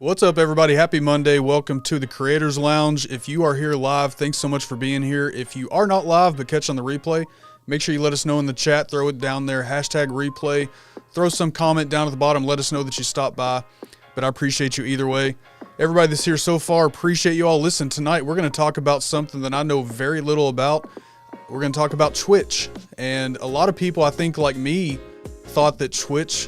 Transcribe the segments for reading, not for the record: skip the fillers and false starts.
What's up, everybody? Happy Monday. Welcome to the Creators Lounge. If you are here live, thanks so much for being here. If you are not live but catch on the replay, make sure you let us know in the chat. Throw it down there, hashtag replay. Throw some comment down at the bottom. Let us know that you stopped by. But I appreciate you either way. Everybody that's here so far, appreciate you all. Listen, tonight we're going to talk about something that I know very little about. We're going to talk about Twitch. And a lot of people, I think, like me, thought that Twitch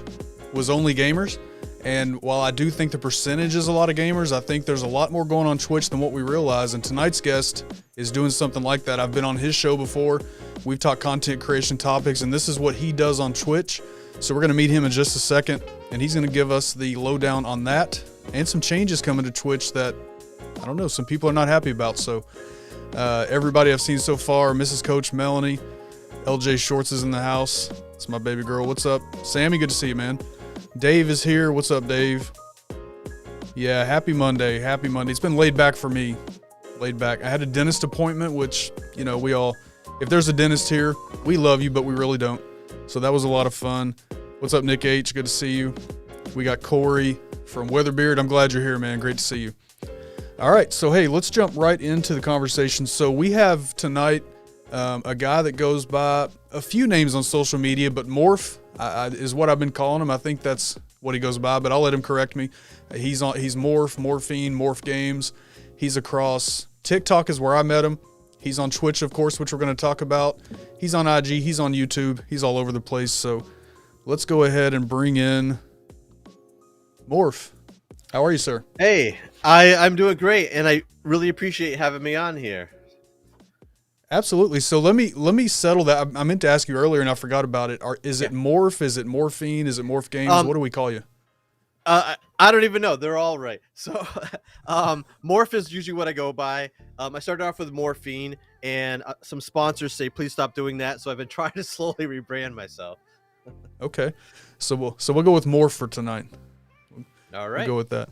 was only gamers. And while I do think the percentage is a lot of gamers, I think there's a lot more going on Twitch than what we realize. And tonight's guest is doing something like that. I've been on his show before. We've talked content creation topics, and this is what he does on Twitch. So we're going to meet him in just a second, and he's going to give us the lowdown on that and some changes coming to Twitch that, I don't know, some people are not happy about. So everybody I've seen so far, Mrs. Coach Melanie, LJ Shorts is in the house. It's my baby girl. What's up? Sammy, good to see you, man. Dave is here. What's up, Dave? Yeah, happy Monday. Happy Monday. It's been laid back for me. Laid back. I had a dentist appointment, which, you know, we all, if there's a dentist here, we love you, but we really don't. So that was a lot of fun. What's up, Nick H? Good to see you. We got Corey from Weatherbeard. I'm glad you're here, man. Great to see you. All right. So, hey, let's jump right into the conversation. So we have tonight a guy that goes by a few names on social media, but Moorph is what I've been calling him. I think that's what he goes by, but I'll let him correct me. He's Moorph, Morphine, MoorphGames. He's across TikTok is where I met him. He's on Twitch, of course, which we're going to talk about. He's on IG. He's on YouTube. He's all over the place. So let's go ahead and bring in Moorph. How are you, sir? Hey, I'm doing great, and I really appreciate having me on here. Absolutely. So let me settle that. I meant to ask you earlier, and I forgot about it. Is it Moorph? Is it Morphine? Is it MoorphGames? What do we call you? I don't even know. They're all right. So Moorph is usually what I go by. I started off with Morphine, and some sponsors say please stop doing that. So I've been trying to slowly rebrand myself. Okay. So we'll go with Moorph for tonight. All right. We'll go with that.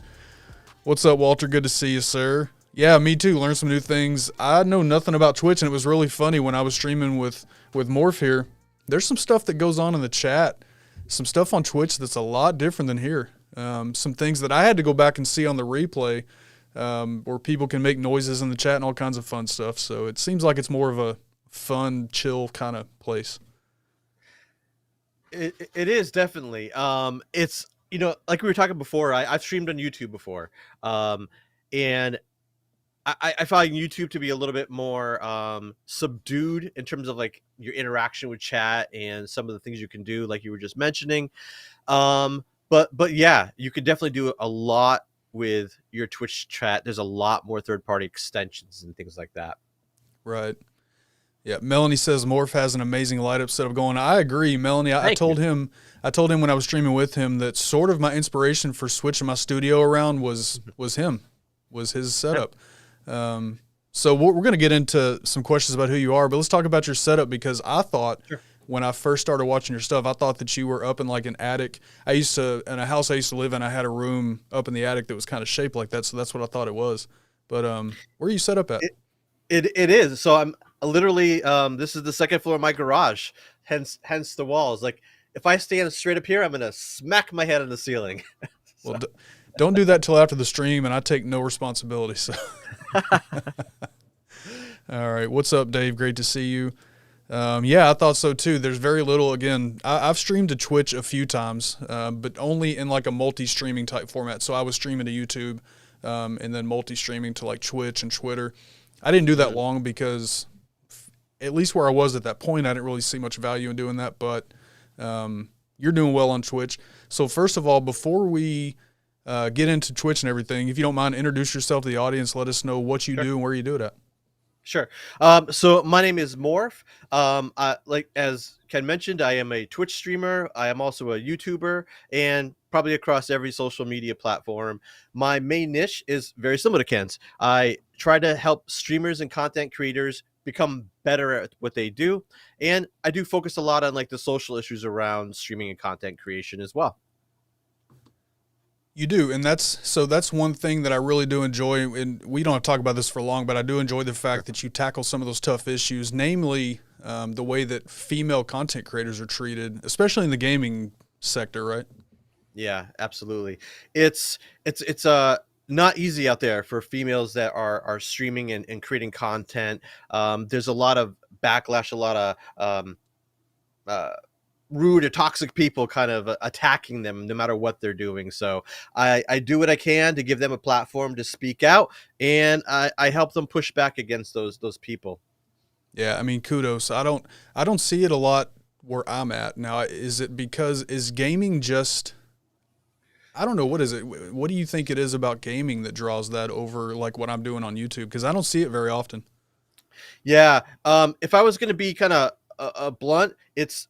What's up, Walter? Good to see you, sir. Yeah, me too. Learn some new things. I know nothing about Twitch, and it was really funny when I was streaming with Moorph here. There's some stuff that goes on in the chat, some stuff on Twitch that's a lot different than here. Some things that I had to go back and see on the replay where people can make noises in the chat and all kinds of fun stuff. So it seems like it's more of a fun, chill kind of place. It is definitely. It's, you know, like we were talking before, I've streamed on YouTube before. And I find YouTube to be a little bit more subdued in terms of like your interaction with chat and some of the things you can do, like you were just mentioning. But yeah, you could definitely do a lot with your Twitch chat. There's a lot more third-party extensions and things like that. Right. Yeah. Melanie says Moorph has an amazing light up setup going. I agree, Melanie. I told him when I was streaming with him that sort of my inspiration for switching my studio around was his setup. So we're going to get into some questions about who you are, but let's talk about your setup, because I thought when I first started watching your stuff, I thought that you were up in like an attic. In a house I used to live in, I had a room up in the attic that was kind of shaped like that. So that's what I thought it was. But, where are you set up at? It is. So I'm literally, this is the second floor of my garage, hence the walls. Like if I stand straight up here, I'm going to smack my head on the ceiling. So. Well, don't do that till after the stream, and I take no responsibility. So, all right. What's up, Dave? Great to see you. Yeah, I thought so too. There's very little. Again, I've streamed to Twitch a few times, but only in like a multi-streaming type format. So I was streaming to YouTube, and then multi-streaming to like Twitch and Twitter. I didn't do that long because, at least where I was at that point, I didn't really see much value in doing that. But you're doing well on Twitch. So first of all, before we get into Twitch and everything, if you don't mind, introduce yourself to the audience. Let us know what you do and where you do it at. Sure. So my name is Moorph. Like as Ken mentioned, I am a Twitch streamer. I am also a YouTuber, and probably across every social media platform. My main niche is very similar to Ken's. I try to help streamers and content creators become better at what they do, and I do focus a lot on like the social issues around streaming and content creation as well. You do, and that's one thing that I really do enjoy, and we don't have to talk about this for long, but I do enjoy the fact that you tackle some of those tough issues, namely the way that female content creators are treated, especially in the gaming sector, right? Yeah, absolutely. It's not easy out there for females that are streaming and creating content. There's a lot of backlash, a lot of uh, rude or toxic people kind of attacking them no matter what they're doing. So I do what I can to give them a platform to speak out, and I help them push back against those people. Yeah, I mean, kudos. I don't see it a lot where I'm at now. Is it because is gaming just I don't know, what is it? What do you think it is about gaming that draws that over like what I'm doing on YouTube? Because I don't see it very often. Yeah. If I was going to be kind of blunt, it's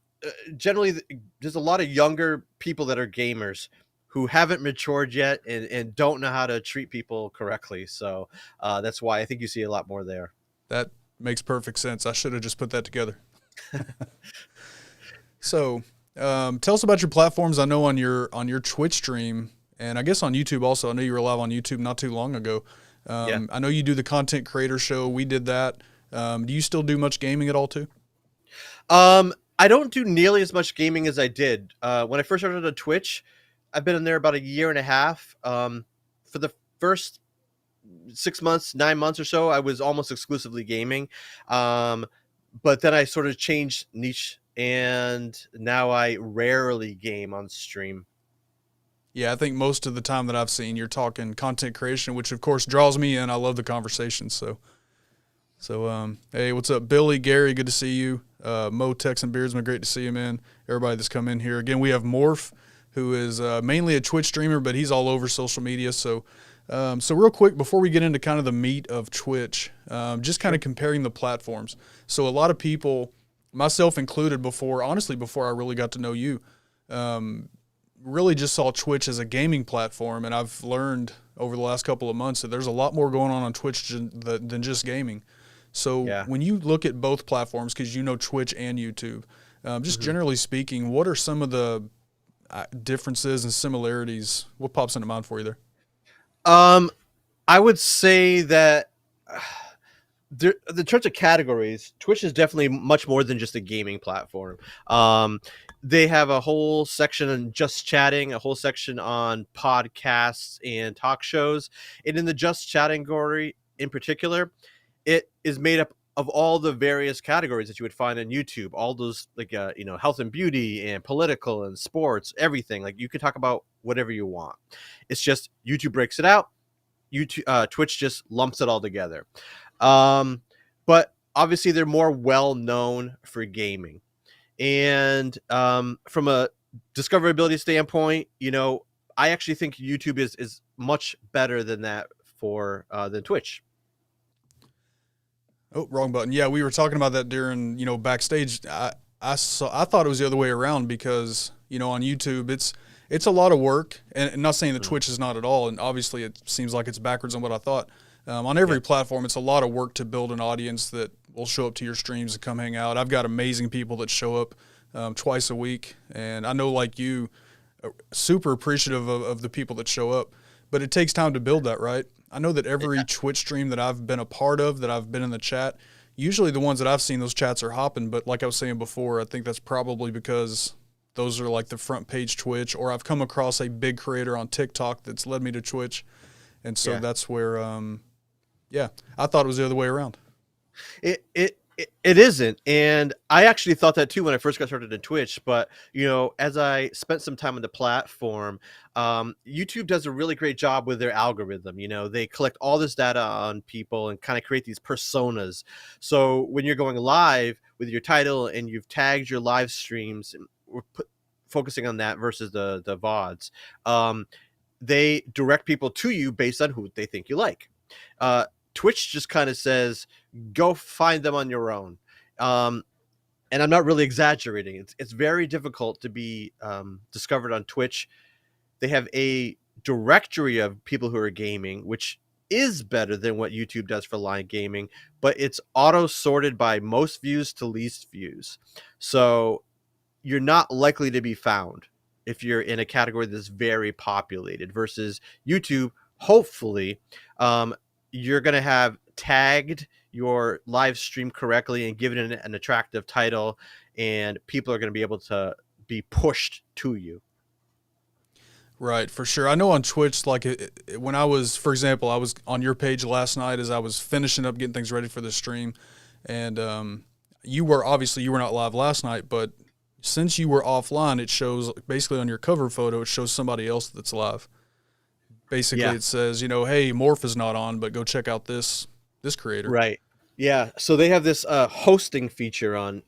generally there's a lot of younger people that are gamers who haven't matured yet and don't know how to treat people correctly. So that's why I think you see a lot more there. That makes perfect sense. I should have just put that together. So, tell us about your platforms. I know on your Twitch stream, and I guess on YouTube also. I know you were live on YouTube not too long ago. Yeah. I know you do the content creator show. We did that. Do you still do much gaming at all too? I don't do nearly as much gaming as I did when I first started on Twitch. I've been in there about a year and a half. For the first 6 months, 9 months or so, I was almost exclusively gaming. Um, but then I sort of changed niche, and now I rarely game on stream. Yeah, I think most of the time that I've seen, you're talking content creation, which of course draws me in. I love the conversation. So, hey, what's up, Billy, Gary? Good to see you. Mo, Texan Beardsman, great to see you, man. Everybody that's come in here. Again, we have Moorph, who is mainly a Twitch streamer, but he's all over social media. So real quick, before we get into kind of the meat of Twitch, just kind of comparing the platforms. So a lot of people, myself included, honestly, before I really got to know you, really just saw Twitch as a gaming platform, and I've learned over the last couple of months that there's a lot more going on Twitch than just gaming. So Yeah. when you look at both platforms, because you know Twitch and YouTube, just Mhm. generally speaking, what are some of the differences and similarities? What pops into mind for you there? Um, I would say that the terms of categories, Twitch is definitely much more than just a gaming platform. Um, they have a whole section on just chatting, a whole section on podcasts and talk shows, and in the just chatting category in particular, it is made up of all the various categories that you would find on YouTube. All those like health and beauty and political and sports, everything. Like you could talk about whatever you want. It's just YouTube breaks it out. YouTube, Twitch just lumps it all together. Um, but obviously, they're more well known for gaming. And from a discoverability standpoint, I actually think YouTube is much better than that for than Twitch. Oh, wrong button. Yeah, we were talking about that during, backstage. I thought it was the other way around because, on YouTube it's a lot of work, and not saying that Mm. Twitch is not at all, and obviously it seems like it's backwards on what I thought. On every Yeah. platform, it's a lot of work to build an audience that will show up to your streams and come hang out. I've got amazing people that show up twice a week, and I know, like you, super appreciative of the people that show up, but it takes time to build that, right? I know that every Twitch stream that I've been a part of, that I've been in the chat, usually the ones that I've seen, those chats are hopping, but like I was saying before, I think that's probably because those are like the front page Twitch, or I've come across a big creator on TikTok that's led me to Twitch, and so Yeah. that's where, yeah, I thought it was the other way around. It isn't, and I actually thought that too when I first got started in Twitch. But as I spent some time on the platform, YouTube does a really great job with their algorithm. They collect all this data on people and kind of create these personas. So when you're going live with your title and you've tagged your live streams, and focusing on that versus the VODs, they direct people to you based on who they think you like. Uh, Twitch just kind of says, go find them on your own. Um, and I'm not really exaggerating. It's very difficult to be discovered on Twitch. They have a directory of people who are gaming, which is better than what YouTube does for live gaming, but it's auto sorted by most views to least views. So you're not likely to be found if you're in a category that's very populated versus YouTube. Hopefully, um, you're going to have tagged your live stream correctly and given it an attractive title, and people are going to be able to be pushed to you. Right, for sure. I know on Twitch, like when I was, for example, I was on your page last night as I was finishing up getting things ready for the stream, and you were obviously you were not live last night, but since you were offline, it shows basically on your cover photo, it shows somebody else that's live. Basically, Yeah. it says, hey, Moorph is not on, but go check out this creator. Right. Yeah. So they have this hosting feature on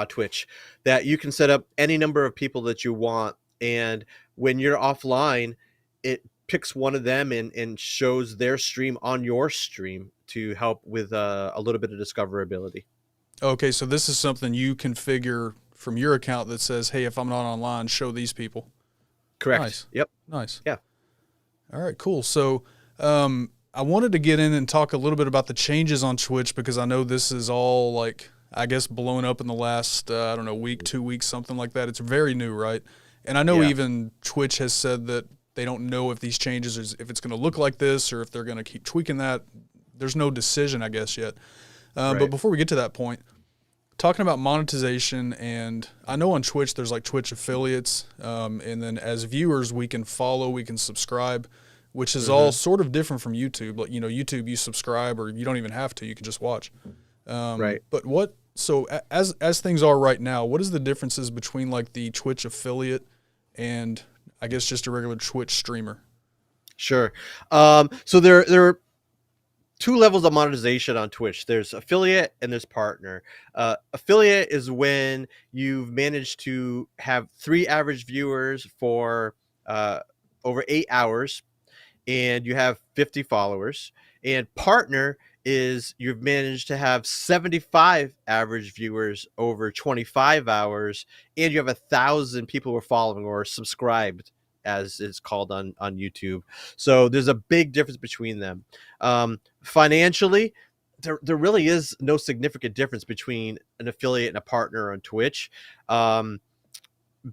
Twitch that you can set up any number of people that you want, and when you're offline, it picks one of them and shows their stream on your stream to help with a little bit of discoverability. Okay, so this is something you configure from your account that says, hey, if I'm not online, show these people. Correct. Nice. Yep. Nice. Yeah. All right, cool. So I wanted to get in and talk a little bit about the changes on Twitch because I know this is all like, I guess, blown up in the last, I don't know, week, 2 weeks, something like that. It's very new, right? And I know even Twitch has said that they don't know if these changes, if it's going to look like this or if they're going to keep tweaking that. There's no decision, I guess, yet. But before we get to that point, talking about monetization, and I know on Twitch there's like Twitch affiliates, and then as viewers we can follow, we can subscribe, which is all sort of different from YouTube. Like, YouTube, you subscribe or you don't even have to, you can just watch. Right. But so as things are right now, what is the differences between like the Twitch affiliate and I guess just a regular Twitch streamer? Sure. So there are two levels of monetization on Twitch. There's affiliate and there's partner. Affiliate is when you've managed to have 3 average viewers for over 8 hours and you have 50 followers. And partner is you've managed to have 75 average viewers over 25 hours and you have 1,000 people who are following or subscribed, as it's called on YouTube. So there's a big difference between them. Financially, there really is no significant difference between an affiliate and a partner on Twitch,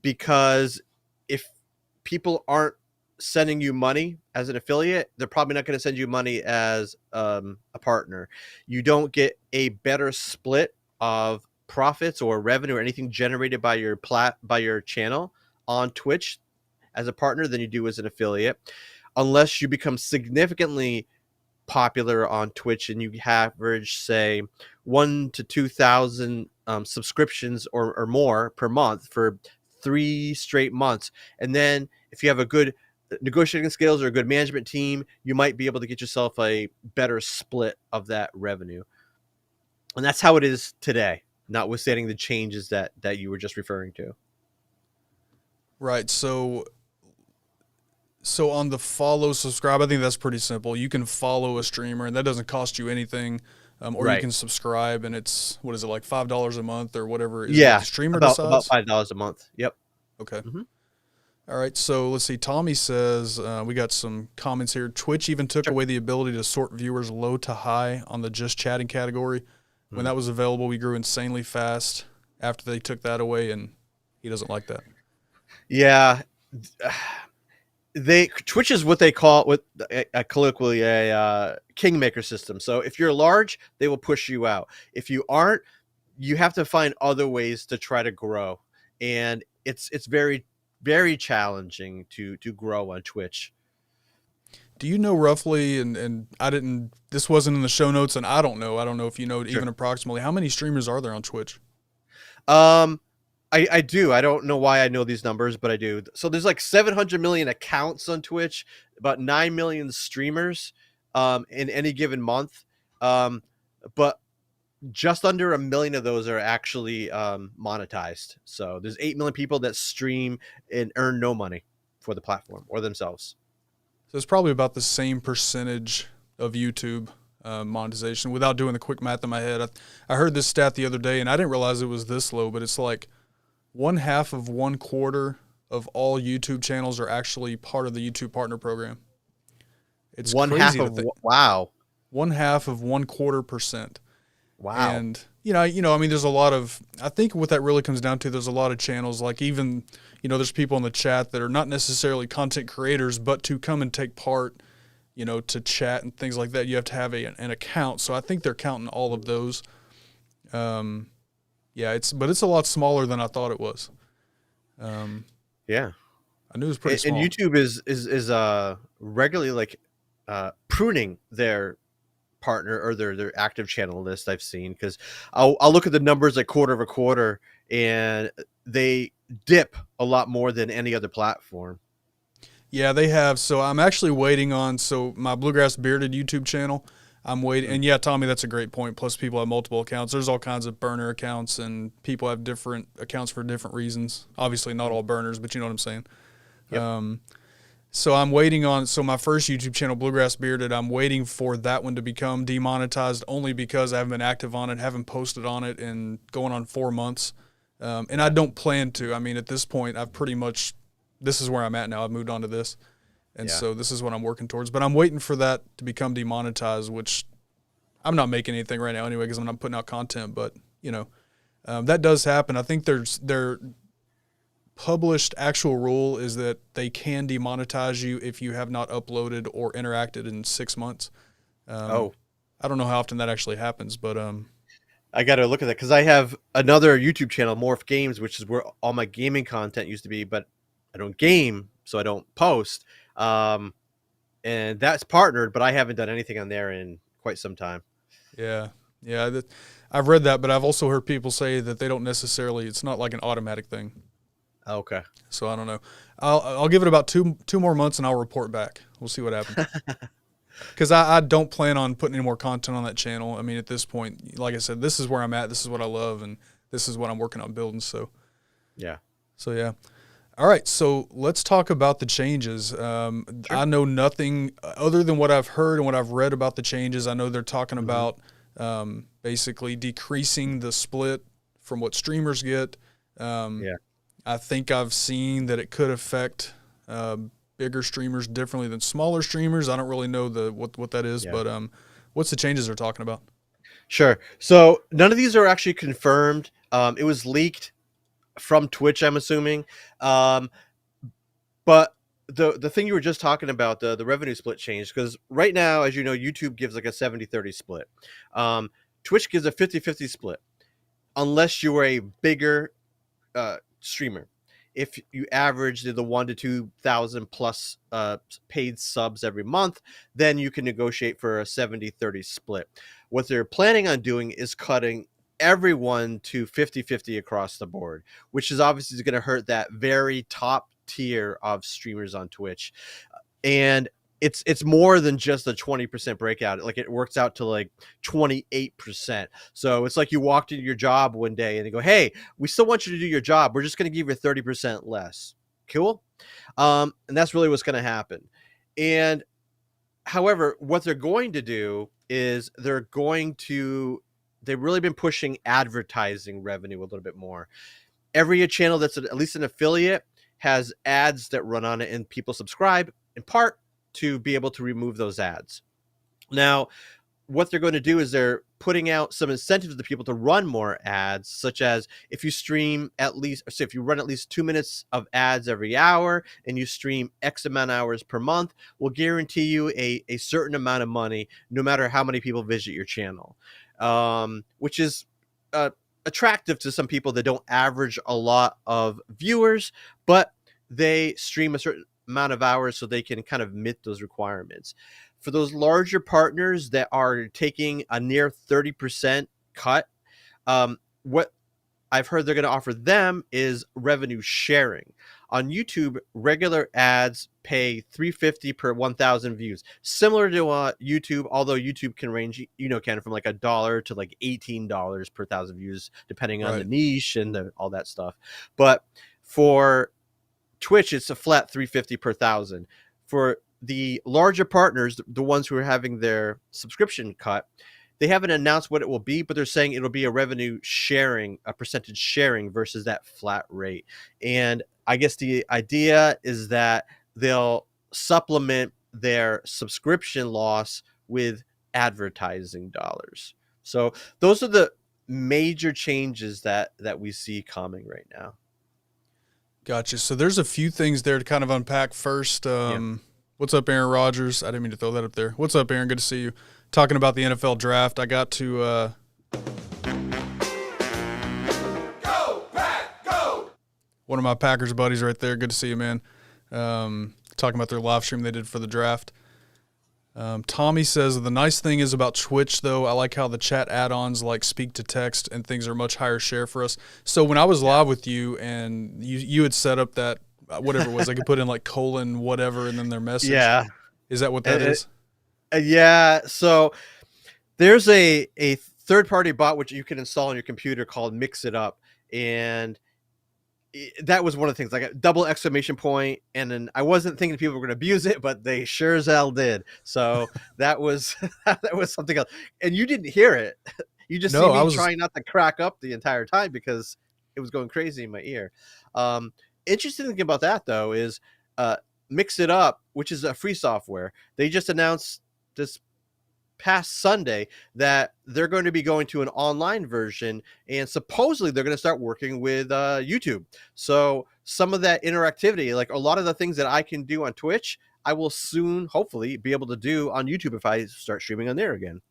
because if people aren't sending you money as an affiliate, they're probably not going to send you money as a partner. You don't get a better split of profits or revenue or anything generated by your channel on Twitch as a partner than you do as an affiliate, unless you become significantly popular on Twitch and you average, say, 1,000 to 2,000 subscriptions or more per month for 3 straight months. And then if you have a good negotiating skills or a good management team, you might be able to get yourself a better split of that revenue. And that's how it is today, notwithstanding the changes that you were just referring to. Right. So on the follow subscribe, I think that's pretty simple. You can follow a streamer and that doesn't cost you anything. Or you can subscribe and it's, what is it, like $5 a month or whatever it is the streamer decides? About $5 a month. Yep. Okay. All right. So let's see. Tommy says, we got some comments here. Twitch even took away the ability to sort viewers low to high on the just chatting category. When that was available, we grew insanely fast after they took that away, and he doesn't like that. Yeah. Twitch is what they call colloquially a kingmaker system. So if you're large, they will push you out. If you aren't, you have to find other ways to try to grow, and it's very, very challenging to grow on Twitch. Do you know roughly, and this wasn't in the show notes, and I don't know if you know even approximately, how many streamers are there on Twitch? I do. I don't know why I know these numbers, but I do. So there's like 700 million accounts on Twitch, about 9 million streamers in any given month. But just under 1 million of those are actually monetized. So there's 8 million people that stream and earn no money for the platform or themselves. So it's probably about the same percentage of YouTube monetization. Without doing the quick math in my head, I heard this stat the other day, and I didn't realize it was this low, but it's like 1/2 of 1/4 of all YouTube channels are actually part of the YouTube Partner Program. It's crazy to think. Wow. 1/2 of 1/4%. Wow. And I mean, there's a lot of, I think what that really comes down to, there's a lot of channels, like even, there's people in the chat that are not necessarily content creators, but to come and take part, to chat and things like that, you have to have an account. So I think they're counting all of those. Yeah, but it's a lot smaller than I thought it was. Yeah. I knew it was pretty And small. YouTube is regularly like pruning their partner or their active channel list. I've seen, because I'll look at the numbers like quarter over quarter, and they dip a lot more than any other platform. Yeah, they have. So I'm actually waiting on my Bluegrass Bearded YouTube channel. I'm waiting, and yeah, Tommy, that's a great point. Plus, people have multiple accounts. There's all kinds of burner accounts, and people have different accounts for different reasons. Obviously, not all burners, but you know what I'm saying. Yep. So I'm waiting on. So my first YouTube channel, Bluegrass Bearded, I'm waiting for that one to become demonetized, only because I haven't been active on it, haven't posted on it in going on 4 months, and I don't plan to. I mean, at this point, I've pretty much. This is where I'm at now. I've moved on to this. And so this is what I'm working towards. But I'm waiting for that to become demonetized, which I'm not making anything right now anyway because I'm not putting out content. But, that does happen. I think their published actual rule is that they can demonetize you if you have not uploaded or interacted in 6 months. I don't know how often that actually happens, but I got to look at that, because I have another YouTube channel, MoorphGames, which is where all my gaming content used to be, but I don't game, so I don't post. And that's partnered, but I haven't done anything on there in quite some time. Yeah. I've read that, but I've also heard people say that they don't necessarily. It's not like an automatic thing. Okay. So I don't know. I'll give it about two more months and I'll report back. We'll see what happens. Because I don't plan on putting any more content on that channel. I mean, at this point, like I said, this is where I'm at. This is what I love, and this is what I'm working on building. So yeah. All right, so let's talk about the changes. Sure. I know nothing other than what I've heard and what I've read about the changes. I know they're talking about basically decreasing the split from what streamers get. I think I've seen that it could affect bigger streamers differently than smaller streamers. I don't really know what that is, but what's the changes they're talking about? Sure. So none of these are actually confirmed. It was leaked from Twitch, I'm assuming. But the thing you were just talking about, the revenue split change, because right now, as you know, YouTube gives like a 70-30 split. Twitch gives a 50-50 split, unless you are a bigger streamer. If you average the 1,000 to 2,000 plus paid subs every month, then you can negotiate for a 70-30 split. What they're planning on doing is cutting everyone to 50-50 across the board, which is obviously going to hurt that very top tier of streamers on Twitch. And it's more than just a 20% breakout. Like, it works out to like 28%. So it's like you walked into your job one day and they go, "Hey, we still want you to do your job. We're just going to give you 30% less." Cool. And that's really what's going to happen. And however, what they're going to do is they've really been pushing advertising revenue a little bit more. Every channel that's at least an affiliate has ads that run on it, and people subscribe in part to be able to remove those ads. Now, what they're going to do is they're putting out some incentives to people to run more ads, such as if you run at least 2 minutes of ads every hour and you stream X amount of hours per month, we'll guarantee you a certain amount of money, no matter how many people visit your channel. Which is attractive to some people that don't average a lot of viewers, but they stream a certain amount of hours so they can kind of meet those requirements. For those larger partners that are taking a near 30% cut, what I've heard they're going to offer them is revenue sharing. On YouTube, regular ads pay $3.50 per 1,000 views, similar to YouTube, although YouTube can range, from like $1 to like $18 per 1,000 views, depending on the niche and all that stuff. But for Twitch, it's a flat $3.50 per 1,000. For the larger partners, the ones who are having their subscription cut, they haven't announced what it will be, but they're saying it'll be a revenue sharing, a percentage sharing versus that flat rate. And I guess the idea is that they'll supplement their subscription loss with advertising dollars. So those are the major changes that we see coming right now. Gotcha. So there's a few things there to kind of unpack. First, what's up, Aaron Rodgers? I didn't mean to throw that up there. What's up, Aaron? Good to see you. Talking about the NFL draft, I got to Go, Pack, go! One of my Packers buddies right there. Good to see you, man. talking about their live stream they did for the draft. Tommy says the nice thing is about Twitch though, I like how the chat add-ons like speak to text and things are much higher share for us. So when I was live with you and you had set up that whatever it was, I could put in like colon whatever and then their message. Yeah. Is that what that is? Yeah. So there's a third-party bot which you can install on your computer called Mix It Up, and that was one of the things, like a double exclamation point, and then I wasn't thinking people were going to abuse it, but they sure as hell did. So that was that was something else, and you didn't hear it. You just see me trying not to crack up the entire time because it was going crazy in my ear. Interesting thing about that though is Mix It Up, which is a free software. They just announced this past Sunday that they're going to be going to an online version, and supposedly they're going to start working with YouTube. So some of that interactivity, like a lot of the things that I can do on Twitch, I will soon hopefully be able to do on YouTube if I start streaming on there again.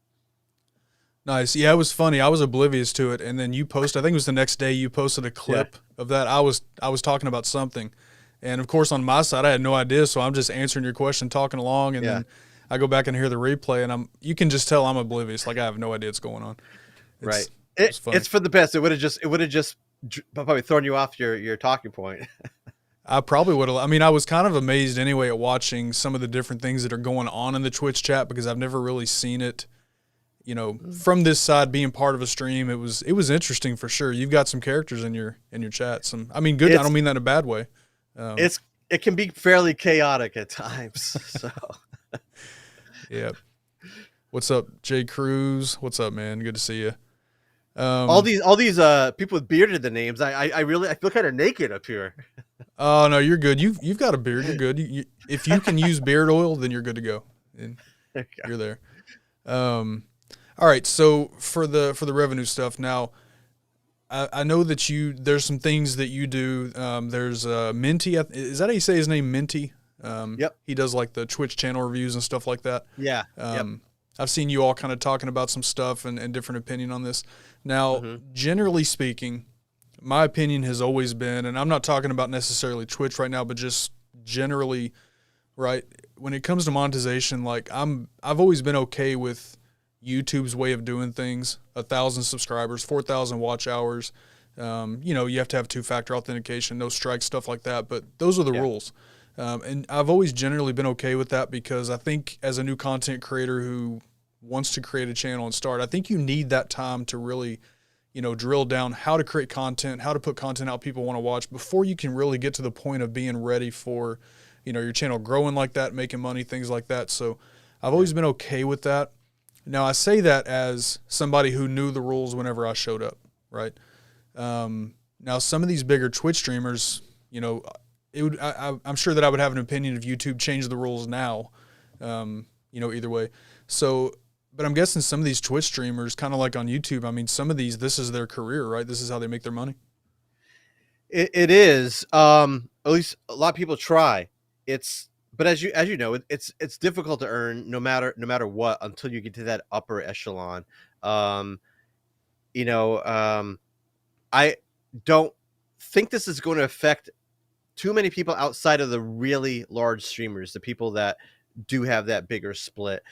Nice. Yeah, it was funny. I was oblivious to it, and then you posted, I think it was the next day, you posted a clip of that. I was talking about something, and of course on my side I had no idea, so I'm just answering your question, talking along, and then I go back and hear the replay, and you can just tell I'm oblivious. Like I have no idea what's going on. It's for the best. It would have just probably thrown you off your talking point. I probably would have. I mean, I was kind of amazed anyway at watching some of the different things that are going on in the Twitch chat because I've never really seen it, from this side being part of a stream. It was interesting for sure. You've got some characters in your chat. Good. I don't mean that in a bad way. It can be fairly chaotic at times. So. Yeah. What's up, Jay Cruz? What's up, man? Good to see you. All these people with bearded the names. I feel kind of naked up here. Oh no, you're good. You've got a beard. You're good. If you can use beard oil, then you're good to go. And you're there. All right. So for the revenue stuff now, I know that there's some things that you do. There's Minty. Is that how you say his name, Minty? Yep. He does like the Twitch channel reviews and stuff like that. Yeah. I've seen you all kind of talking about some stuff and different opinion on this. Now, generally speaking, my opinion has always been, and I'm not talking about necessarily Twitch right now, but just generally, right? When it comes to monetization, like I've always been okay with YouTube's way of doing things. 1,000 subscribers, 4,000 watch hours. You have to have 2-factor authentication, no strikes, stuff like that. But those are the rules. And I've always generally been okay with that because I think as a new content creator who wants to create a channel and start, I think you need that time to really, drill down how to create content, how to put content out people want to watch before you can really get to the point of being ready for, your channel growing like that, making money, things like that. So I've always been okay with that. Now I say that as somebody who knew the rules whenever I showed up, right? Now some of these bigger Twitch streamers, I'm sure that I would have an opinion if YouTube changed the rules now, either way. So, but I'm guessing some of these Twitch streamers, kind of like on YouTube, I mean, some of these, this is their career, right? This is how they make their money. It is. At least a lot of people try. But as you know, it's difficult to earn no matter what until you get to that upper echelon. I don't think this is going to affect too many people outside of the really large streamers, the people that do have that bigger split.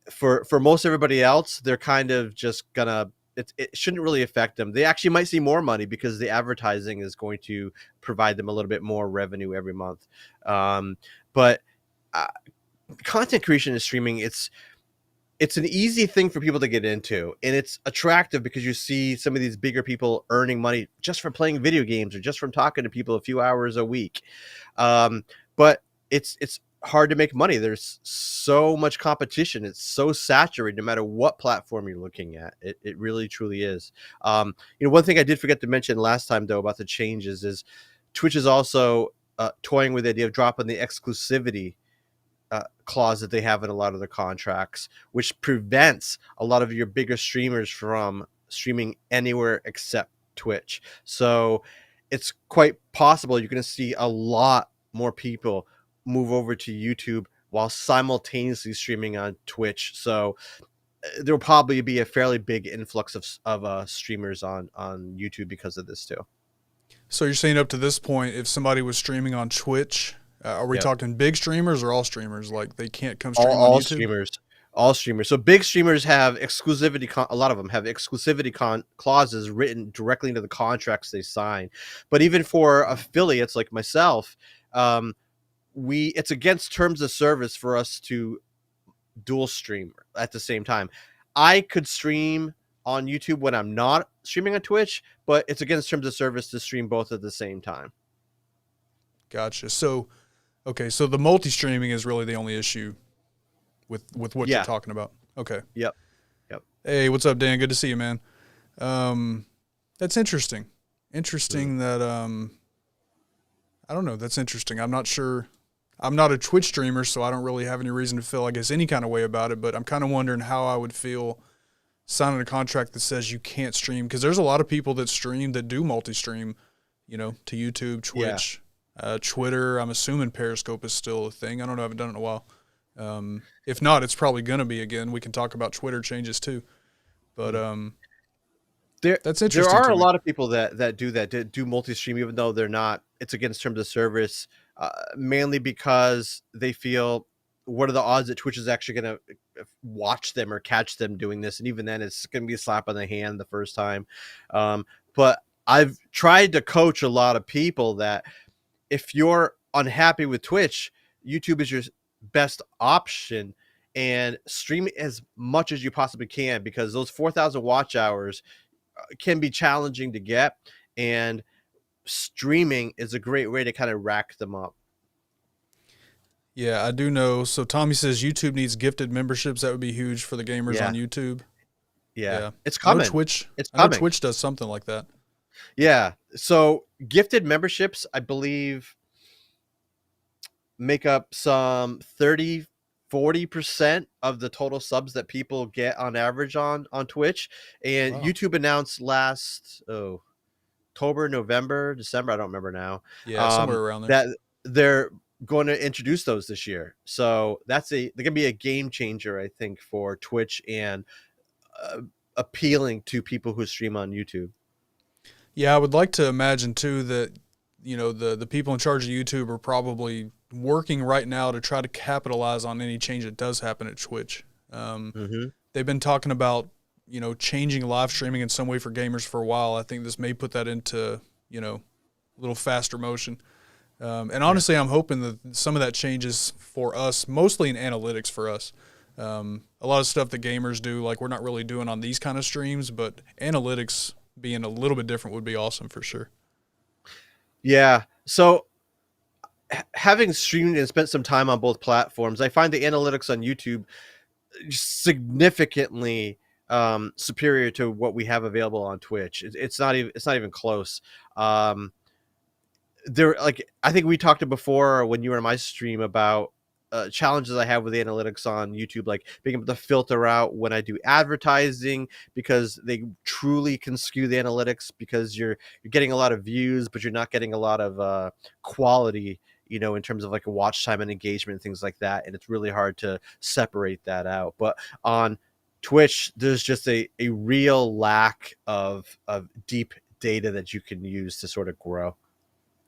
For most everybody else, they're kind of just gonna, it shouldn't really affect them. They actually might see more money because the advertising is going to provide them a little bit more revenue every month. But content creation and streaming, it's an easy thing for people to get into, and it's attractive because you see some of these bigger people earning money just from playing video games or just from talking to people a few hours a week. But it's hard to make money. There's so much competition. It's so saturated no matter what platform you're looking at. It really truly is. One thing I did forget to mention last time though about the changes is Twitch is also toying with the idea of dropping the exclusivity clause that they have in a lot of their contracts, which prevents a lot of your bigger streamers from streaming anywhere except Twitch. So it's quite possible you're going to see a lot more people move over to YouTube while simultaneously streaming on Twitch. So there will probably be a fairly big influx of streamers on YouTube because of this too. So you're saying up to this point, if somebody was streaming on Twitch, are we Yep. talking big streamers or all streamers? Like they can't come all stream on all YouTube? streamers all streamers. So big streamers have exclusivity a lot of them have exclusivity clauses written directly into the contracts they sign. But even for affiliates like myself, um, we it's against terms of service for us to dual stream at the same time. I could stream on YouTube when I'm not streaming on Twitch, but it's against terms of service to stream both at the same time. Gotcha. So, okay, so the multi-streaming is really the only issue with what you're Yeah. talking about. Okay. Yep. Yep. Hey, what's up, Dan? Good to see you, man. That's interesting. Interesting that I don't know. That's interesting. I'm not sure. I'm not a Twitch streamer, so I don't really have any reason to feel, I guess, any kind of way about it. But I'm kind of wondering how I would feel signing a contract that says you can't stream, because there's a lot of people that stream that do multi-stream, you know, to YouTube, Twitch, Twitter. I'm assuming Periscope is still a thing. I don't know. I haven't done it in a while. If not, it's probably going to be again. We can talk about Twitter changes too. But that's interesting. There are a lot of people that do multi-stream, even though they're not. It's against terms of service, mainly because they feel, what are the odds that Twitch is actually going to watch them or catch them doing this? And even then, it's going to be a slap on the hand the first time. But I've tried to coach a lot of people that if you're unhappy with Twitch, YouTube is your best option, and stream as much as you possibly can, because those 4,000 watch hours can be challenging to get, and streaming is a great way to kind of rack them up. Yeah, I do know. So Tommy says YouTube needs gifted memberships. That would be huge for the gamers on YouTube. Yeah. It's I know coming. Twitch. It's I know coming. Twitch does something like that. Yeah. So gifted memberships, I believe, make up some 30-40% of the total subs that people get on average on Twitch. And Wow. YouTube announced last October, November, December, I don't remember now. Yeah, somewhere around there. That they're going to introduce those this year. So they're gonna be a game changer, I think, for Twitch, and appealing to people who stream on YouTube. Yeah, I would like to imagine too that, you know, the people in charge of YouTube are probably working right now to try to capitalize on any change that does happen at Twitch. They've been talking about, you know, changing live streaming in some way for gamers for a while. I think this may put that into, you know, a little faster motion. And honestly, I'm hoping that some of that changes for us, mostly in analytics for us. A lot of stuff that gamers do, like we're not really doing on these kind of streams, but analytics being a little bit different would be awesome for sure. Yeah. So having streamed and spent some time on both platforms, I find the analytics on YouTube significantly superior to what we have available on Twitch. It's not even close. Like, I think we talked before when you were in my stream about challenges I have with analytics on YouTube, like being able to filter out when I do advertising, because they truly can skew the analytics, because you're getting a lot of views, but you're not getting a lot of quality, you know, in terms of like a watch time and engagement and things like that. And it's really hard to separate that out. But on Twitch, there's just a real lack of deep data that you can use to sort of grow.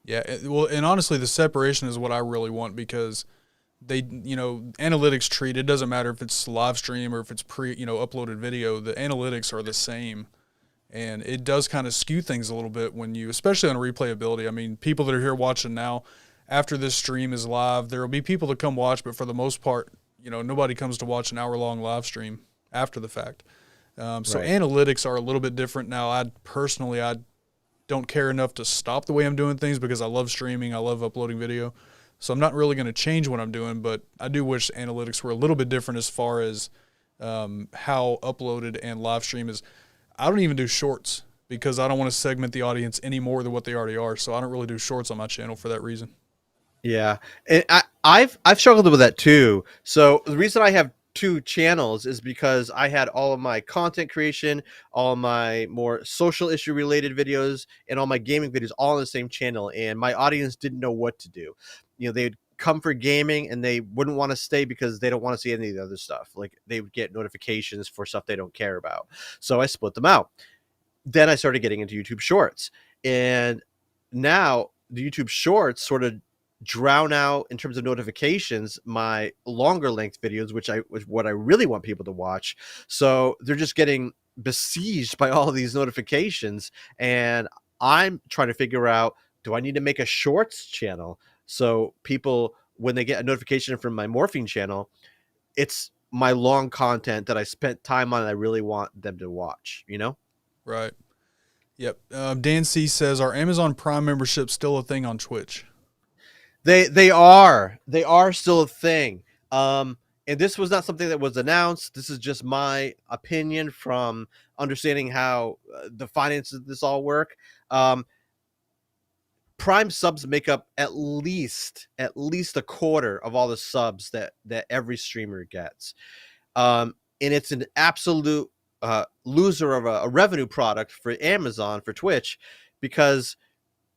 Yeah, well, and honestly, the separation is what I really want, because they, you know, analytics treat, it doesn't matter if it's live stream or if it's uploaded video, the analytics are the same. And it does kind of skew things a little bit when you, especially on replayability. I mean, people that are here watching now, after this stream is live, there will be people that come watch, but for the most part, you know, nobody comes to watch an hour-long live stream after the fact. So analytics are a little bit different now. I don't care enough to stop the way I'm doing things, because I love streaming. I love uploading video. So I'm not really going to change what I'm doing, but I do wish analytics were a little bit different as far as how uploaded and live stream is. I don't even do shorts, because I don't want to segment the audience any more than what they already are. So I don't really do shorts on my channel for that reason. Yeah. And I've struggled with that too. So the reason I have two channels is because I had all of my content creation, all my more social issue related videos, and all my gaming videos all on the same channel, and my audience didn't know what to do. You know, they'd come for gaming and they wouldn't want to stay because they don't want to see any of the other stuff. Like, they would get notifications for stuff they don't care about. So I split them out. Then I started getting into YouTube Shorts, and now the YouTube Shorts sort of drown out in terms of notifications my longer length videos, which what I really want people to watch. So they're just getting besieged by all these notifications, and I'm trying to figure out, do I need to make a Shorts channel so people, when they get a notification from my morphing channel, it's my long content that I spent time on and I really want them to watch, you know? Right. Yep. Dan C says, are Amazon Prime memberships still a thing on Twitch? They are still a thing. And this was not something that was announced. This is just my opinion from understanding how the finances of this all work. Prime subs make up at least a quarter of all the subs that every streamer gets. And it's an absolute loser of a revenue product for Amazon, for Twitch, because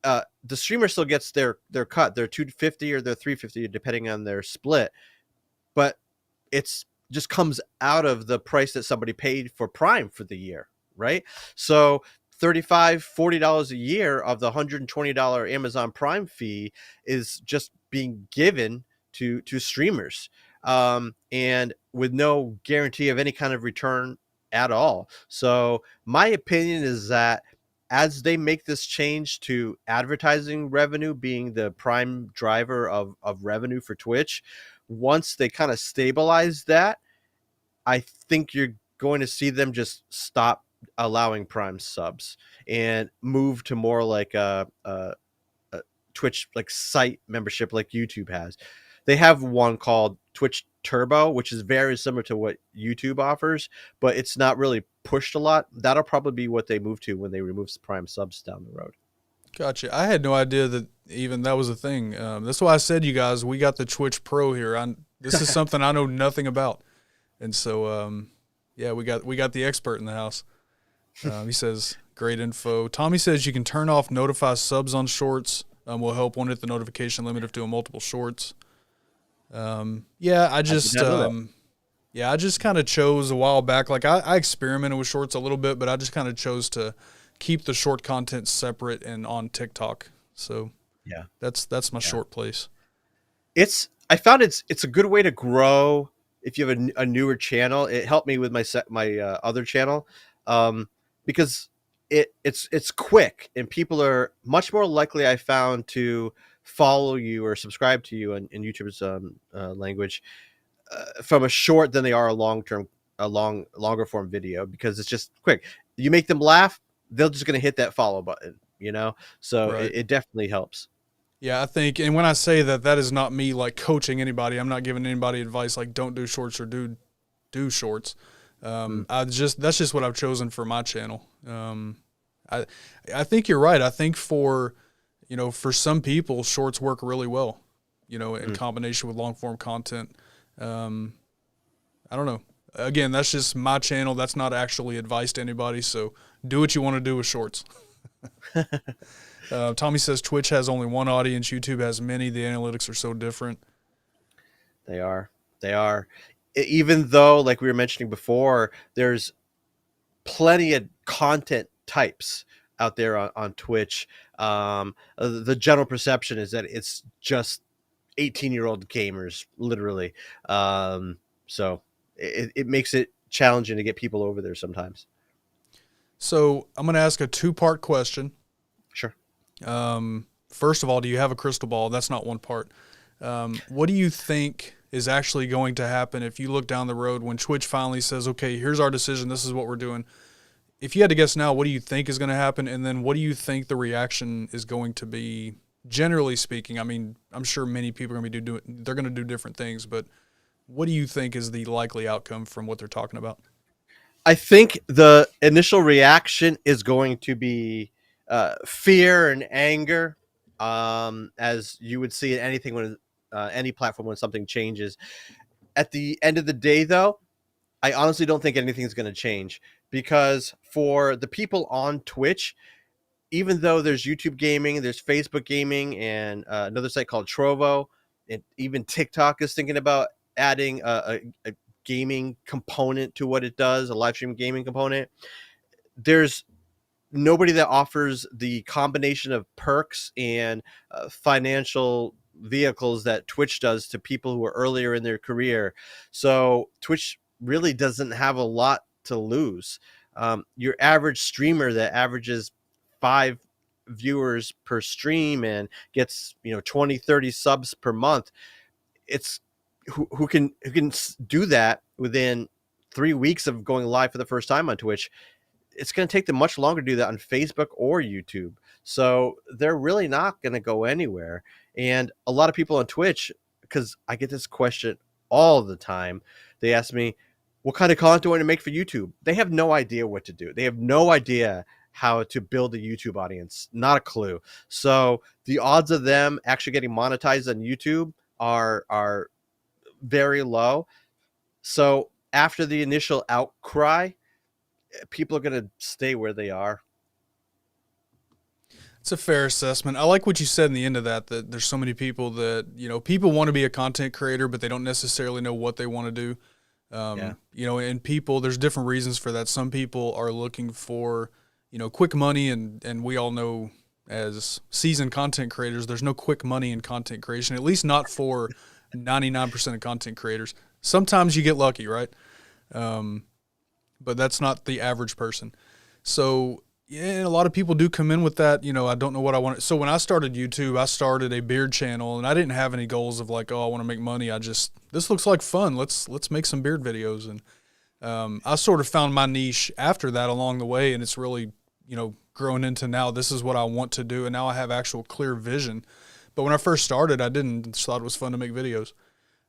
the streamer still gets their cut, their 250 or their 350, depending on their split, but it's just comes out of the price that somebody paid for Prime for the year, right? So $35-40 a year of the $120 Amazon Prime fee is just being given to streamers, and with no guarantee of any kind of return at all. So my opinion is that as they make this change to advertising revenue being the prime driver of revenue for Twitch, once they kind of stabilize that, I think you're going to see them just stop allowing Prime subs and move to more like a Twitch like site membership like YouTube has. They have one called Twitch Turbo, which is very similar to what YouTube offers, but it's not really pushed a lot. That'll probably be what they move to when they remove Prime subs down the road. Gotcha. I had no idea that even that was a thing. That's why I said, you guys, we got the Twitch Pro here. This is something I know nothing about. And so, yeah, we got the expert in the house. He says, great info. Tommy says you can turn off notify subs on shorts. Will help one hit the notification limit if doing multiple shorts. Yeah, I just kind of chose a while back. Like I experimented with shorts a little bit, but I just kind of chose to keep the short content separate and on TikTok. So Yeah, that's my short place. I found it's a good way to grow if you have a newer channel. It helped me with my other channel, because it's quick and people are much more likely, I found, to follow you or subscribe to you in YouTube's language from a short than they are longer form video, because it's just quick. You make them laugh, they're just going to hit that follow button, so Right. it definitely helps. Yeah, I think, and when I say that, that is not me like coaching anybody. I'm not giving anybody advice like don't do shorts or do shorts. That's just what I've chosen for my channel. I think you're right. I think for some people, shorts work really well, in combination with long form content. I don't know. Again, that's just my channel. That's not actually advice to anybody. So do what you want to do with shorts. Tommy says Twitch has only one audience. YouTube has many. The analytics are so different. They are. Even though, like we were mentioning before, there's plenty of content types out there on Twitch. The general perception is that it's just 18-year-old gamers, literally. So it makes it challenging to get people over there sometimes. So I'm going to ask a two-part question. Sure. First of all, do you have a crystal ball? That's not one part. What do you think is actually going to happen if you look down the road when Twitch finally says, okay, here's our decision, this is what we're doing? If you had to guess now, what do you think is going to happen? And then what do you think the reaction is going to be, generally speaking? I mean, I'm sure many people are going to be they're going to do different things, but what do you think is the likely outcome from what they're talking about? I think the initial reaction is going to be fear and anger, as you would see in anything when any platform when something changes. At the end of the day, though, I honestly don't think anything's going to change, because for the people on Twitch, even though there's YouTube gaming, there's Facebook gaming, and another site called Trovo, and even TikTok is thinking about adding a gaming component to what it does, a live stream gaming component. There's nobody that offers the combination of perks and financial vehicles that Twitch does to people who are earlier in their career. So Twitch really doesn't have a lot to lose. Your average streamer that averages 5 viewers per stream and gets 20, 30 subs per month, it's who can do that within 3 weeks of going live for the first time on Twitch. It's going to take them much longer to do that on Facebook or YouTube. So they're really not going to go anywhere. And a lot of people on Twitch, because I get this question all the time, they ask me, what kind of content do I want to make for YouTube? They have no idea what to do. They have no idea how to build a YouTube audience. Not a clue. So the odds of them actually getting monetized on YouTube are very low. So after the initial outcry, people are going to stay where they are. It's a fair assessment. I like what you said in the end of that there's so many people that, people want to be a content creator, but they don't necessarily know what they want to do. And people, there's different reasons for that. Some people are looking for, quick money, and we all know as seasoned content creators, there's no quick money in content creation, at least not for 99% of content creators. Sometimes you get lucky, right? But that's not the average person. So, yeah, a lot of people do come in with that, I don't know what I want. So when I started YouTube, I started a beard channel, and I didn't have any goals of like, I want to make money. This looks like fun. Let's make some beard videos. And I sort of found my niche after that along the way, and it's really, grown into now this is what I want to do, and now I have actual clear vision. But when I first started, I didn't. Just thought it was fun to make videos.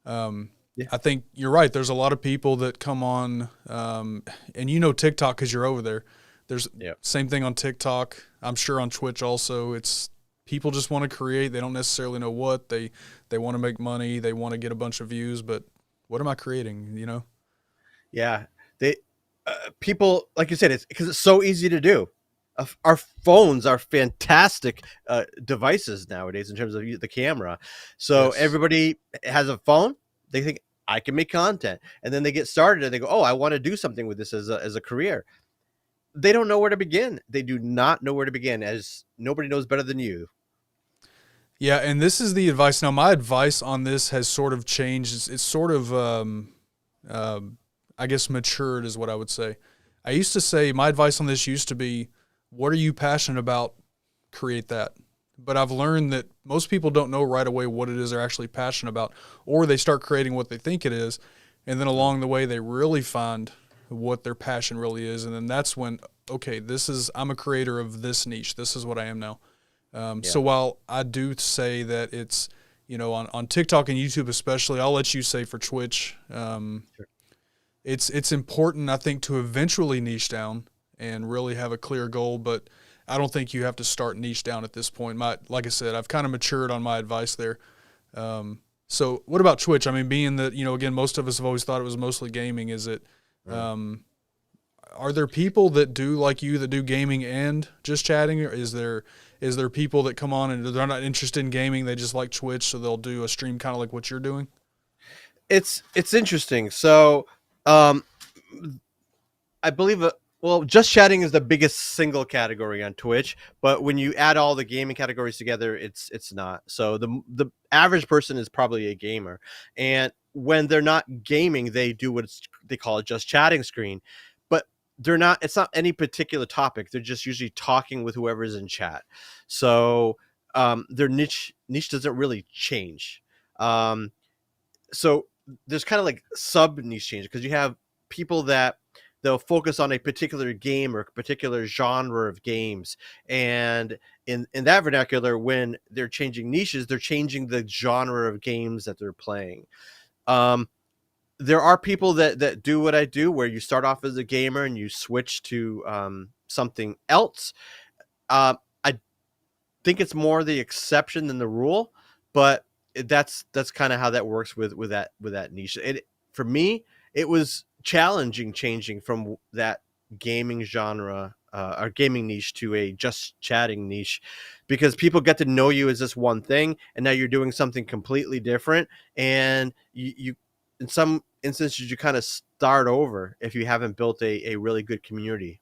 I think you're right. There's a lot of people that come on, and TikTok because you're over there. There's same thing on TikTok. I'm sure on Twitch also. It's people just want to create. They don't necessarily know what they want to make money. They want to get a bunch of views, but what am I creating? Yeah, they people, like you said, it's because it's so easy to do. Our phones are fantastic devices nowadays in terms of the camera. So everybody has a phone. They think I can make content, and then they get started and they go, "Oh, I want to do something with this as a career." They don't know where to begin. They do not know where to begin, as nobody knows better than you. Yeah, and this is the advice. Now, my advice on this has sort of changed. It's sort of, I guess, matured is what I would say. I used to say my advice on this used to be, what are you passionate about? Create that. But I've learned that most people don't know right away what it is they're actually passionate about, or they start creating what they think it is, and then along the way they really find what their passion really is, and then that's when, okay, I'm a creator of this niche. This is what I am now. So while I do say that it's, on TikTok and YouTube especially, I'll let you say for Twitch, it's important, I think, to eventually niche down and really have a clear goal, but I don't think you have to start niche down at this point. Like I said, I've kind of matured on my advice there. So what about Twitch? I mean, being that, again, most of us have always thought it was mostly gaming. Is it, are there people that do like you that do gaming and just chatting, or is there people that come on and they're not interested in gaming, they just like Twitch, so they'll do a stream kind of like what you're doing? It's interesting. So I believe just chatting is the biggest single category on Twitch, but when you add all the gaming categories together, it's not. So the average person is probably a gamer, and when they're not gaming, they do what they call a just chatting screen, but it's not any particular topic. They're just usually talking with whoever's in chat. So their niche doesn't really change. So there's kind of like sub niche change, because you have people that they'll focus on a particular game or a particular genre of games, and in that vernacular, when they're changing niches, they're changing the genre of games that they're playing. There are people that do what I do, where you start off as a gamer and you switch to something else. I think it's more the exception than the rule, but that's kind of how that works with that niche. For me, it was challenging changing from that gaming genre or gaming niche to a just chatting niche, because people get to know you as this one thing, and now you're doing something completely different, and you in some instances you kind of start over if you haven't built a really good community.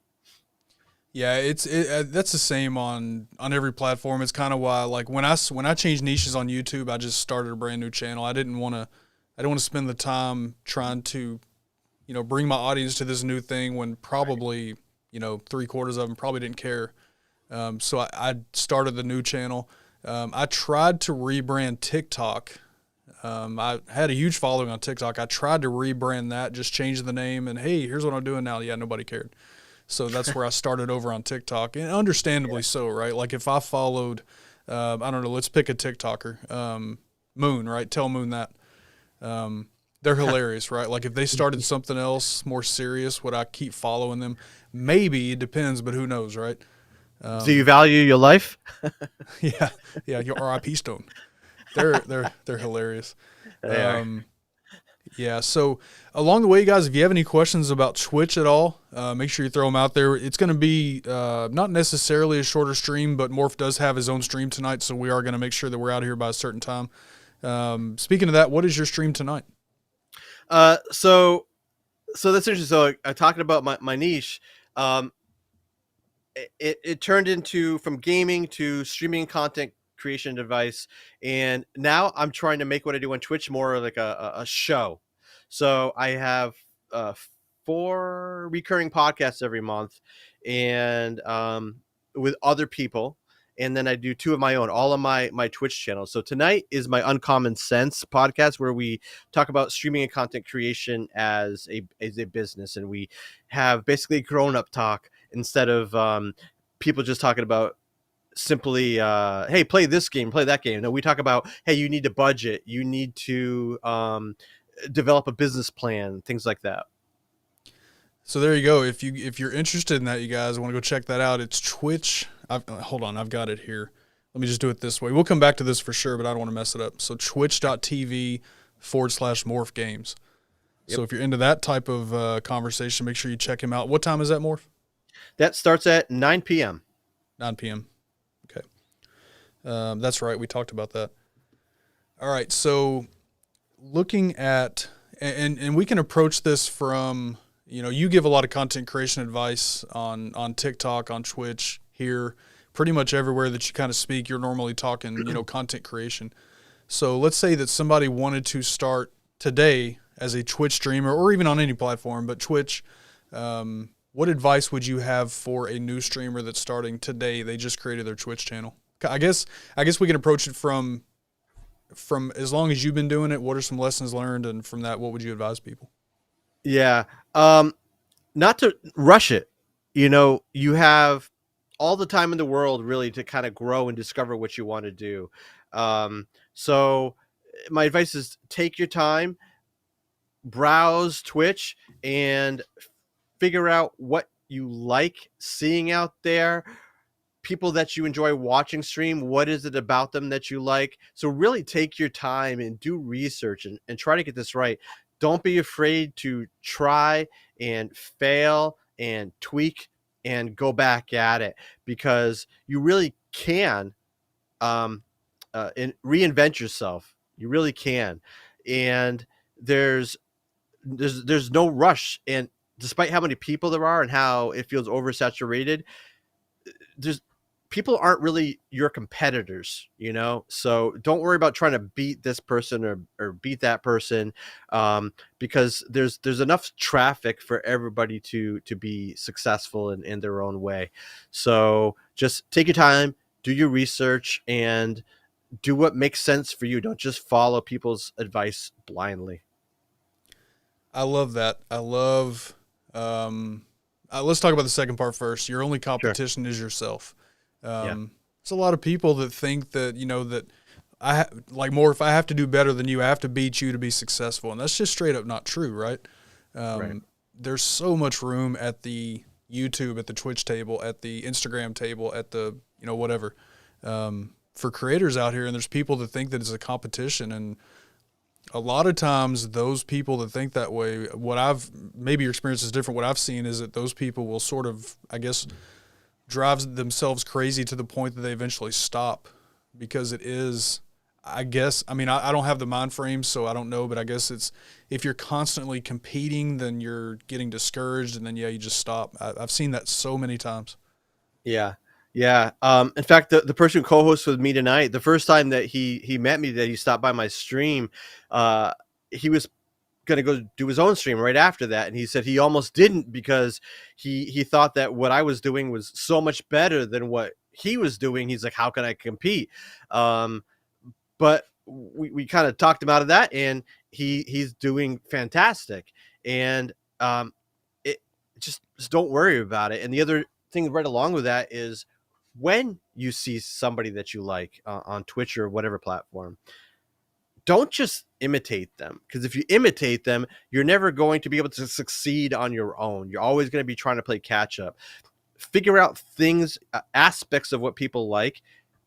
Yeah, that's the same on every platform. It's kind of why, like, when I changed niches on YouTube, I just started a brand new channel. I didn't want to spend the time trying to, bring my audience to this new thing when probably, three-quarters of them probably didn't care. So I started the new channel. I tried to rebrand TikTok. I had a huge following on TikTok. I tried to rebrand that, just change the name, and hey, here's what I'm doing now. Yeah, nobody cared. So that's where I started over on TikTok, and understandably so, right? Like if I followed, I don't know, let's pick a TikToker, Moon, right? Tell Moon that. They're hilarious, right? Like if they started something else more serious, would I keep following them? Maybe, it depends, but who knows, right? Do you value your life? Yeah, yeah, your RIP Stone. They're hilarious. They are. Yeah, so along the way, guys, if you have any questions about Twitch at all, make sure you throw them out there. It's going to be not necessarily a shorter stream, but Moorph does have his own stream tonight, so we are going to make sure that we're out here by a certain time. Speaking of that, what is your stream tonight? So that's interesting. So talking about my niche, it turned into from gaming to streaming content creation device, and now I'm trying to make what I do on Twitch more like a show. So I have 4 recurring podcasts every month, and with other people, and then I do 2 of my own, all on my Twitch channel. So tonight is my Uncommon Sense podcast, where we talk about streaming and content creation as a business, and we have basically grown up talk instead of people just talking about simply hey, play this game, play that game. No, we talk about, hey, you need to budget, you need to develop a business plan, things like that. So there you go. If you're interested in that, you guys want to go check that out. It's Twitch. Hold on, I've got it here. Let me just do it this way. We'll come back to this for sure, but I don't want to mess it up. So twitch.tv/MoorphGames. Yep. So if you're into that type of conversation, make sure you check him out. What time is that, Moorph? That starts at 9 p.m. 9 p.m. Okay. That's right. We talked about that. All right. So looking at, and we can approach this from, you give a lot of content creation advice on TikTok, on Twitch, here, pretty much everywhere that you kind of speak, you're normally talking, content creation. So let's say that somebody wanted to start today as a Twitch streamer, or even on any platform, but Twitch, what advice would you have for a new streamer that's starting today? They just created their Twitch channel. I guess we can approach it from as long as you've been doing it, what are some lessons learned? And from that, what would you advise people? Yeah. Not to rush it. You have all the time in the world really to kind of grow and discover what you want to do. So my advice is take your time, browse Twitch, and figure out what you like seeing out there, people that you enjoy watching stream. What is it about them that you like? So really take your time and do research and try to get this right. Don't be afraid to try and fail and tweak and go back at it, because you really can and reinvent yourself. You really can. And there's no rush. And despite how many people there are and how it feels oversaturated, people aren't really your competitors, so don't worry about trying to beat this person or beat that person, because there's enough traffic for everybody to be successful in their own way. So just take your time, do your research, and do what makes sense for you. Don't just follow people's advice blindly. I love that. I love, let's talk about the second part first. Your only competition is yourself. It's a lot of people that think that, that if I have to do better than you, I have to beat you to be successful. And that's just straight up not true, right? Right. There's so much room at the YouTube, at the Twitch table, at the Instagram table, at the, whatever, for creators out here. And there's people that think that it's a competition. And a lot of times those people that think that way, maybe your experience is different. What I've seen is that those people will sort of, I guess, drives themselves crazy to the point that they eventually stop, because it is, I guess, I don't have the mind frame, so I don't know, but I guess it's, if you're constantly competing, then you're getting discouraged, and then, you just stop. I've seen that so many times. Yeah. Yeah. In fact, the person who co-hosts with me tonight, the first time that he met me, that he stopped by my stream, uh, he was gonna go do his own stream right after that, and he said he almost didn't because he thought that what I was doing was so much better than what he was doing. He's like, how can I compete? But we kind of talked him out of that, and he's doing fantastic. And it just don't worry about it. And the other thing right along with that is, when you see somebody that you like on Twitch or whatever platform, don't just imitate them, because if you imitate them, you're never going to be able to succeed on your own. You're always going to be trying to play catch up. Figure out things, aspects of what people like,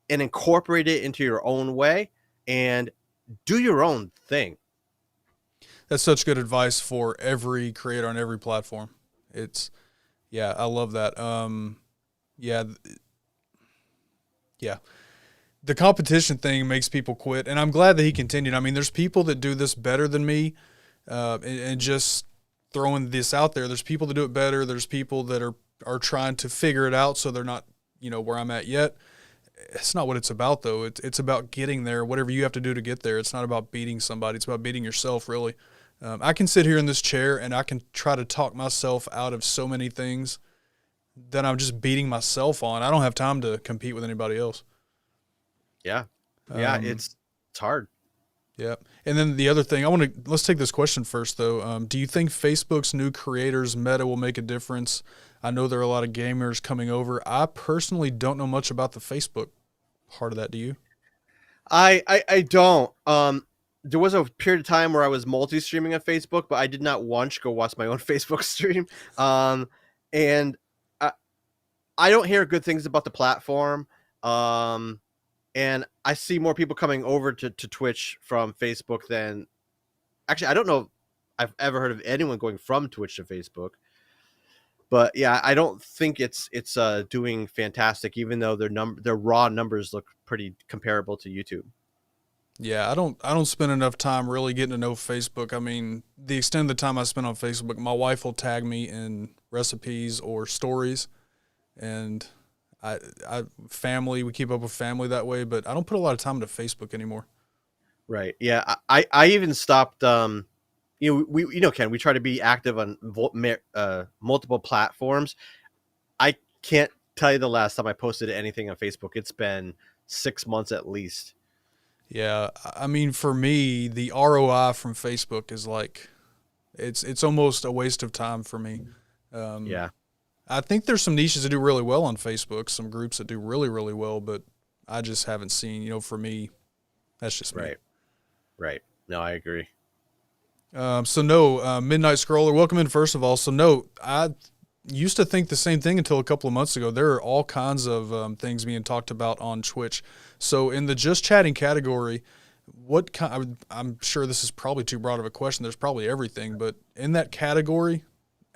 and incorporate it into your own way, and do your own thing. That's such good advice for every creator on every platform. It's yeah, I love that. Yeah, yeah. The competition thing makes people quit, and I'm glad that he continued. I mean, there's people that do this better than me, and just throwing this out there. There's people that do it better. There's people that are trying to figure it out, so they're not, where I'm at yet. It's not what it's about, though. It's about getting there. Whatever you have to do to get there. It's not about beating somebody. It's about beating yourself, really. I can sit here in this chair and I can try to talk myself out of so many things that I'm just beating myself on. I don't have time to compete with anybody else. Yeah. Yeah. Um, It's hard. Yeah. And then the other thing, let's take this question first, though. Do you think Facebook's new creators meta will make a difference? I know there are a lot of gamers coming over. I personally don't know much about the Facebook part of that. Do you? I don't. There was a period of time where I was multi-streaming on Facebook, but I did not once go watch my own Facebook stream. And I don't hear good things about the platform. And I see more people coming over to Twitch from Facebook than actually. I don't know if I've ever heard of anyone going from Twitch to Facebook. But yeah, I don't think it's doing fantastic, even though their raw numbers look pretty comparable to YouTube. Yeah, I don't spend enough time really getting to know Facebook. I mean, the extent of the time I spend on Facebook, my wife will tag me in recipes or stories, and family, we keep up with family that way, but I don't put a lot of time into Facebook anymore. Right. Yeah. I even stopped. Ken, we try to be active on multiple platforms. I can't tell you the last time I posted anything on Facebook. It's been 6 months at least. Yeah, I mean, for me, the ROI from Facebook is like, it's almost a waste of time for me. Yeah. I think there's some niches that do really well on Facebook, some groups that do really, really well, but I just haven't seen, for me, that's just me. Right. Right. No, I agree. So no, Midnight Scroller, welcome in first of all. So no, I used to think the same thing until a couple of months ago. There are all kinds of things being talked about on Twitch. So in the just chatting category, what kind? I'm sure this is probably too broad of a question. There's probably everything, but in that category,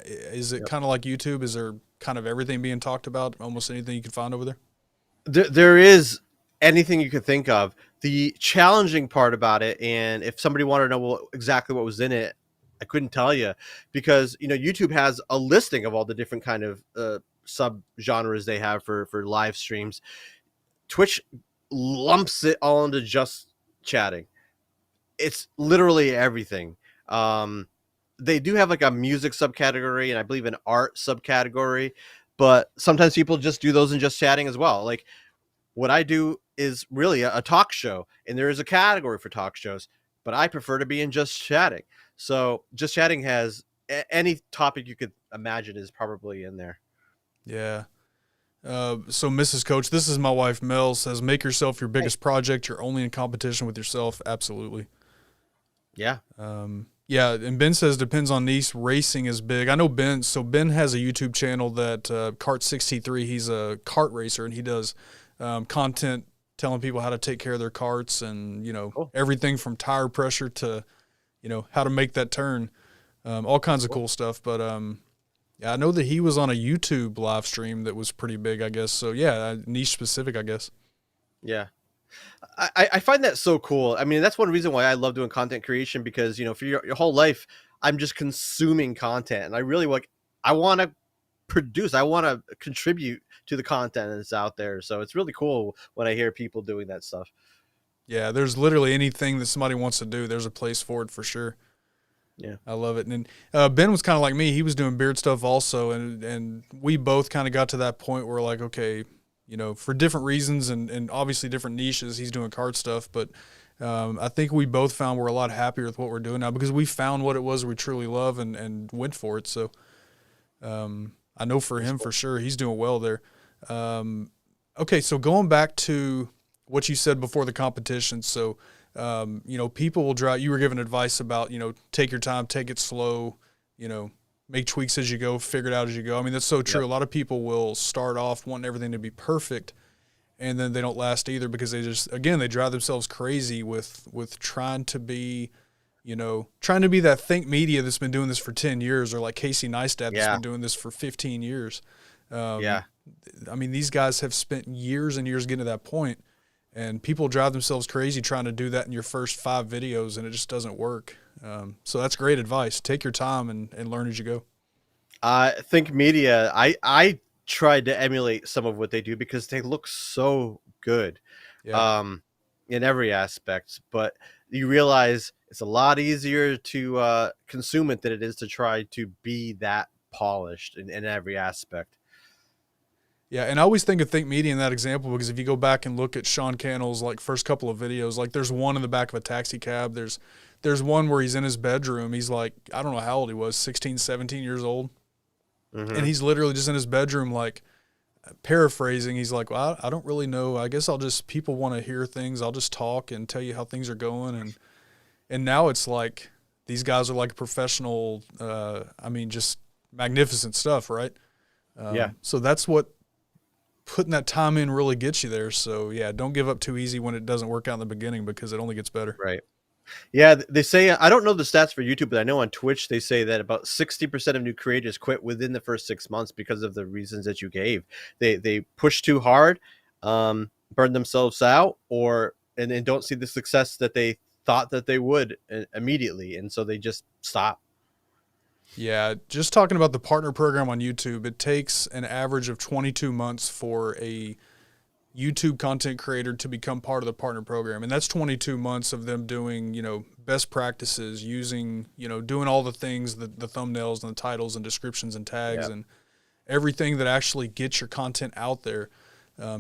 is it kind of like YouTube? Is there kind of everything being talked about? Almost anything you can find over there? There is anything you could think of. The challenging part about it, and if somebody wanted to know exactly what was in it, I couldn't tell you, because YouTube has a listing of all the different kind of sub genres they have for live streams. Twitch lumps it all into just chatting. It's literally everything. They do have like a music subcategory and I believe an art subcategory, but sometimes people just do those in just chatting as well. Like what I do is really a talk show, and there is a category for talk shows, but I prefer to be in just chatting. So just chatting has any topic you could imagine is probably in there. Yeah. So Mrs. Coach, this is my wife Mel, says make yourself your biggest project. You're only in competition with yourself. Absolutely. Yeah. Yeah, and Ben says depends on niche. Racing is big. I know Ben. So Ben has a YouTube channel that Kart63. He's a kart racer, and he does content telling people how to take care of their carts, and Cool. everything from tire pressure to how to make that turn, all kinds of cool stuff. But yeah, I know that he was on a YouTube live stream that was pretty big, I guess. So yeah, niche specific, I guess. Yeah. I find that so cool. I mean, that's one reason why I love doing content creation, because for your whole life I'm just consuming content, and I really I want to produce. I want to contribute to the content that's out there. So it's really cool when I hear people doing that stuff. Yeah, there's literally anything that somebody wants to do, there's a place for it for sure. Yeah, I love it. And Ben was kind of like me. He was doing beard stuff also, and we both kind of got to that point where like, okay, for different reasons and obviously different niches, he's doing card stuff, but I think we both found we're a lot happier with what we're doing now because we found what it was we truly love and went for it. So I know for him for sure, he's doing well there. Okay, so going back to what you said before the competition, so people will drive. You were giving advice about take your time, take it slow, make tweaks as you go, figure it out as you go. I mean, that's so true. Yep. A lot of people will start off wanting everything to be perfect, and then they don't last either because they drive themselves crazy with trying to be, trying to be that Think Media that's been doing this for 10 years, or like Casey Neistat that's been doing this for 15 years. I mean, these guys have spent years and years getting to that point, and people drive themselves crazy trying to do that in your first 5 videos, and it just doesn't work. So that's great advice. Take your time and learn as you go. Think Media, I tried to emulate some of what they do because they look so good in every aspect, but you realize it's a lot easier to consume it than it is to try to be that polished in every aspect. Yeah, and I always think of Think Media in that example because if you go back and look at Sean Cannell's like first couple of videos, like there's one in the back of a taxi cab. There's one where he's in his bedroom. He's like, I don't know how old he was, 16, 17 years old. Mm-hmm. And he's literally just in his bedroom, like paraphrasing. He's like, well, I don't really know. I guess people want to hear things. I'll just talk and tell you how things are going. And now it's like these guys are like professional, just magnificent stuff, right? So that's what putting that time in really gets you there. So yeah, don't give up too easy when it doesn't work out in the beginning because it only gets better. Right. Yeah, they say, I don't know the stats for YouTube, but I know on Twitch they say that about 60% of new creators quit within the first 6 months because of the reasons that you gave. They push too hard, burn themselves out, and don't see the success that they thought that they would immediately, and so they just stop. Yeah, just talking about the partner program on YouTube, it takes an average of 22 months for a YouTube content creator to become part of the partner program. And that's 22 months of them doing, best practices, using, doing all the things, the thumbnails and the titles and descriptions and tags and everything that actually gets your content out there.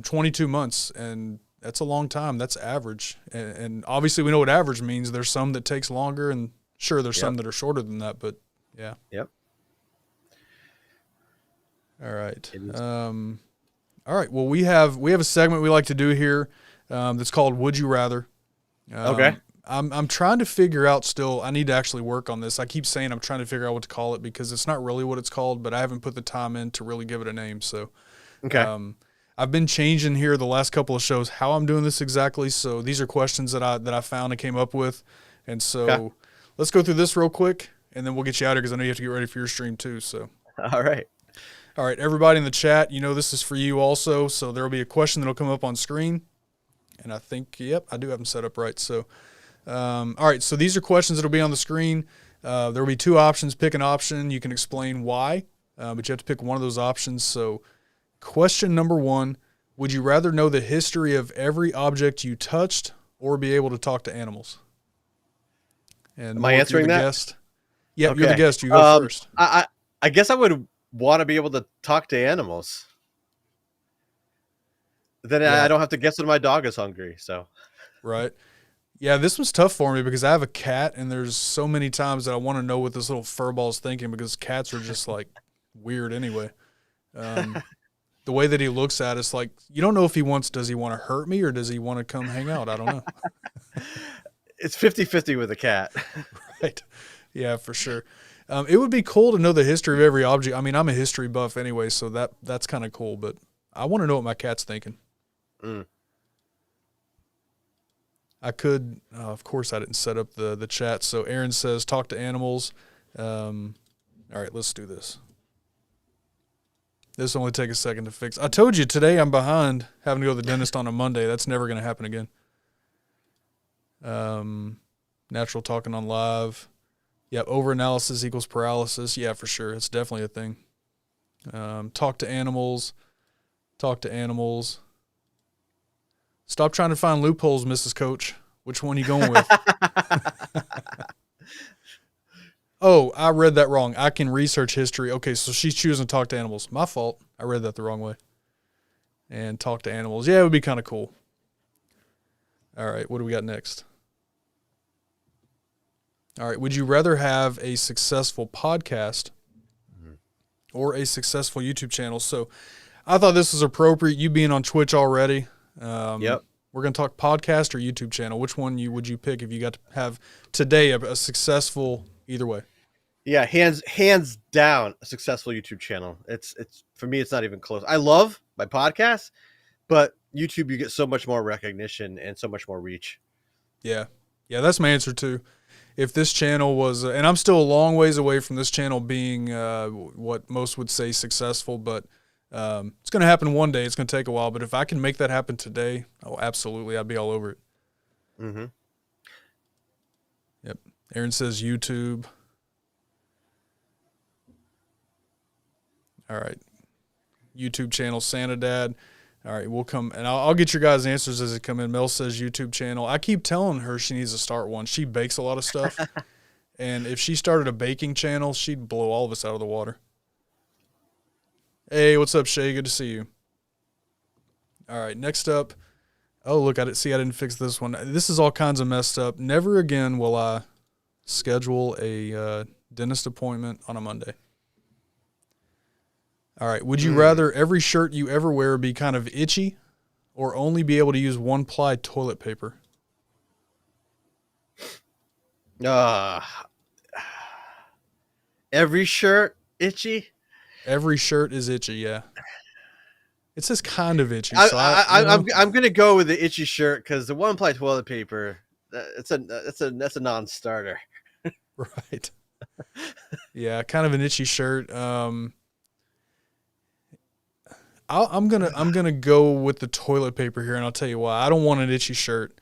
22 months, and that's a long time. That's average. And obviously we know what average means. There's some that takes longer, and sure, there's some that are shorter than that, but yeah. Yep. All right. All right. Well, we have a segment we like to do here that's called Would You Rather. Okay. I'm trying to figure out still. I need to actually work on this. I keep saying I'm trying to figure out what to call it because it's not really what it's called, but I haven't put the time in to really give it a name. So, okay. I've been changing here the last couple of shows how I'm doing this exactly. So these are questions that I found and came up with, and so let's go through this real quick, and then we'll get you out of here because I know you have to get ready for your stream too. So. All right. All right, everybody in the chat, this is for you also. So there will be a question that will come up on screen. And I think, I do have them set up right. So, all right, so these are questions that will be on the screen. There will be 2 options. Pick an option. You can explain why, but you have to pick one of those options. So question number 1, would you rather know the history of every object you touched or be able to talk to animals? And am I answering that? Guest. Yeah, okay. You're the guest. You go first. I guess I would want to be able to talk to animals. Then I don't have to guess when my dog is hungry. So, right. Yeah, this was tough for me because I have a cat, and there's so many times that I want to know what this little furball's thinking because cats are just like weird anyway. The way that he looks at us, like you don't know if does he want to hurt me or does he want to come hang out? I don't know. It's 50-50 with a cat. Right. Yeah, for sure. It would be cool to know the history of every object. I mean, I'm a history buff anyway, so that's kind of cool, but I want to know what my cat's thinking. I could, of course I didn't set up the chat. So Aaron says, talk to animals. All right, let's do this. This will only take a second to fix. I told you today I'm behind having to go to the dentist on a Monday. That's never going to happen again. Natural talking on live. Yeah, overanalysis equals paralysis. Yeah, for sure. It's definitely a thing. Talk to animals. Talk to animals. Stop trying to find loopholes, Mrs. Coach. Which one are you going with? Oh, I read that wrong. I can research history. Okay, so she's choosing to talk to animals. My fault. I read that the wrong way. And talk to animals. Yeah, it would be kind of cool. All right, what do we got next? All right, would you rather have a successful podcast or a successful YouTube channel? So I thought this was appropriate. You being on Twitch already. Yep. We're going to talk podcast or YouTube channel. Which one would you pick if you got to have today a successful either way? Yeah, hands down a successful YouTube channel. It's for me, it's not even close. I love my podcast, but YouTube, you get so much more recognition and so much more reach. Yeah. Yeah, that's my answer too. If this channel was, and I'm still a long ways away from this channel being what most would say successful, but it's going to happen one day. It's going to take a while, but if I can make that happen today, oh, absolutely, I'd be all over it. Mm-hmm. Yep. Aaron says YouTube. All right. YouTube channel, Santa Dad. All right, we'll come, and I'll get your guys' answers as they come in. Mel says YouTube channel. I keep telling her she needs to start one. She bakes a lot of stuff, and if she started a baking channel, she'd blow all of us out of the water. Hey, what's up, Shay? Good to see you. All right, next up. Oh, look, I didn't fix this one. This is all kinds of messed up. Never again will I schedule a dentist appointment on a Monday. All right, would you rather every shirt you ever wear be kind of itchy or only be able to use one-ply toilet paper? Every shirt itchy? Every shirt is itchy, yeah. It says kind of itchy. I'm gonna go with the itchy shirt because the one-ply toilet paper, that's a non-starter. Right. Yeah, kind of an itchy shirt. I'm gonna go with the toilet paper here, and I'll tell you why. I don't want an itchy shirt,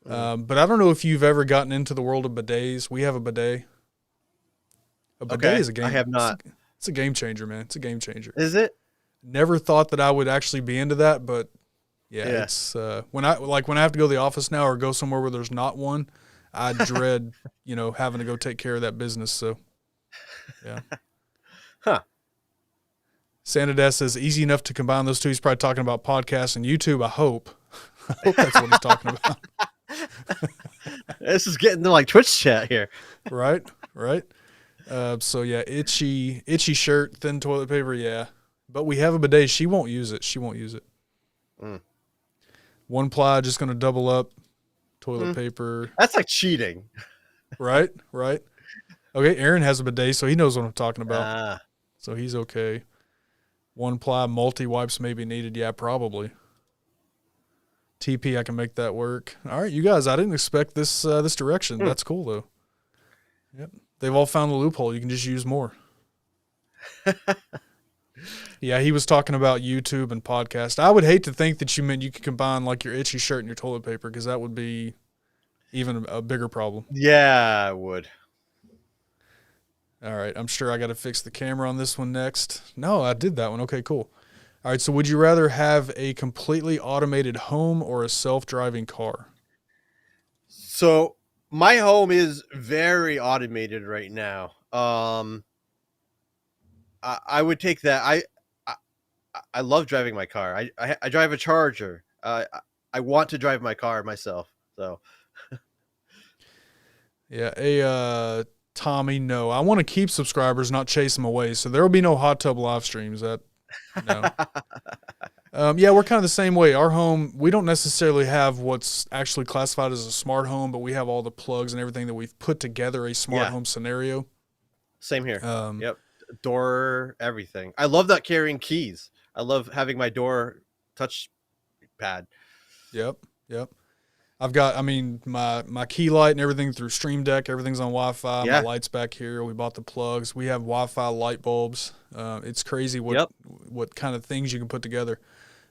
but I don't know if you've ever gotten into the world of bidets. We have a bidet. A bidet is a game. I have not. It's a game changer, man. It's a game changer. Is it? Never thought that I would actually be into that, but yeah. It's when I have to go to the office now or go somewhere where there's not one, I dread having to go take care of that business. So yeah. Huh. Santa Dad says easy enough to combine those two. He's probably talking about podcasts and YouTube. I hope that's what he's talking about. This is getting to like Twitch chat here. Right. So yeah, itchy shirt, thin toilet paper. Yeah, but we have a bidet. She won't use it. One ply, just going to double up toilet paper. That's like cheating. Right. Okay. Aaron has a bidet, so he knows what I'm talking about. So he's okay. One ply, multi wipes may be needed. Yeah, probably. TP, I can make that work. All right, you guys, I didn't expect this direction. That's cool though. Yep. They've all found the loophole. You can just use more. Yeah, he was talking about YouTube and podcast. I would hate to think that you meant you could combine like your itchy shirt and your toilet paper because that would be even a bigger problem. Yeah, I would. All right, I'm sure I got to fix the camera on this one next. No, I did that one. Okay, cool. All right, so would you rather have a completely automated home or a self-driving car? So my home is very automated right now. I would take that. I love driving my car. I drive a Charger. I want to drive my car myself. So yeah, Tommy, no. I want to keep subscribers, not chase them away. So there will be no hot tub live streams. No. Yeah, we're kind of the same way. Our home, we don't necessarily have what's actually classified as a smart home, but we have all the plugs and everything that we've put together a smart home scenario. Same here. Yep. Door, everything. I love that carrying keys. I love having my door touch pad. Yep. I've got, my key light and everything through Stream Deck. Everything's on Wi-Fi. Yeah. My light's back here. We bought the plugs. We have Wi-Fi light bulbs. It's crazy what kind of things you can put together.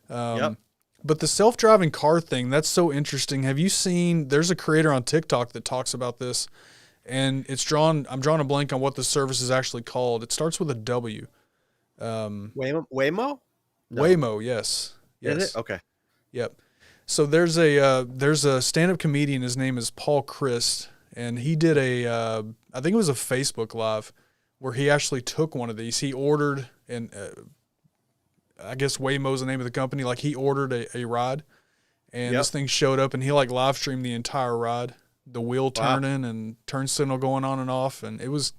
But the self-driving car thing, that's so interesting. Have you seen, there's a creator on TikTok that talks about this, and I'm drawing a blank on what the service is actually called. It starts with a W. Waymo? No. Waymo, yes. Is it? Yes. Okay. Yep. So there's a stand-up comedian. His name is Paul Christ, and he did I think it was a Facebook Live where he actually took one of these. He ordered, and I guess Waymo's the name of the company. Like he ordered a ride, and this thing showed up, and he like live streamed the entire ride, the wheel turning and turn signal going on and off, and it was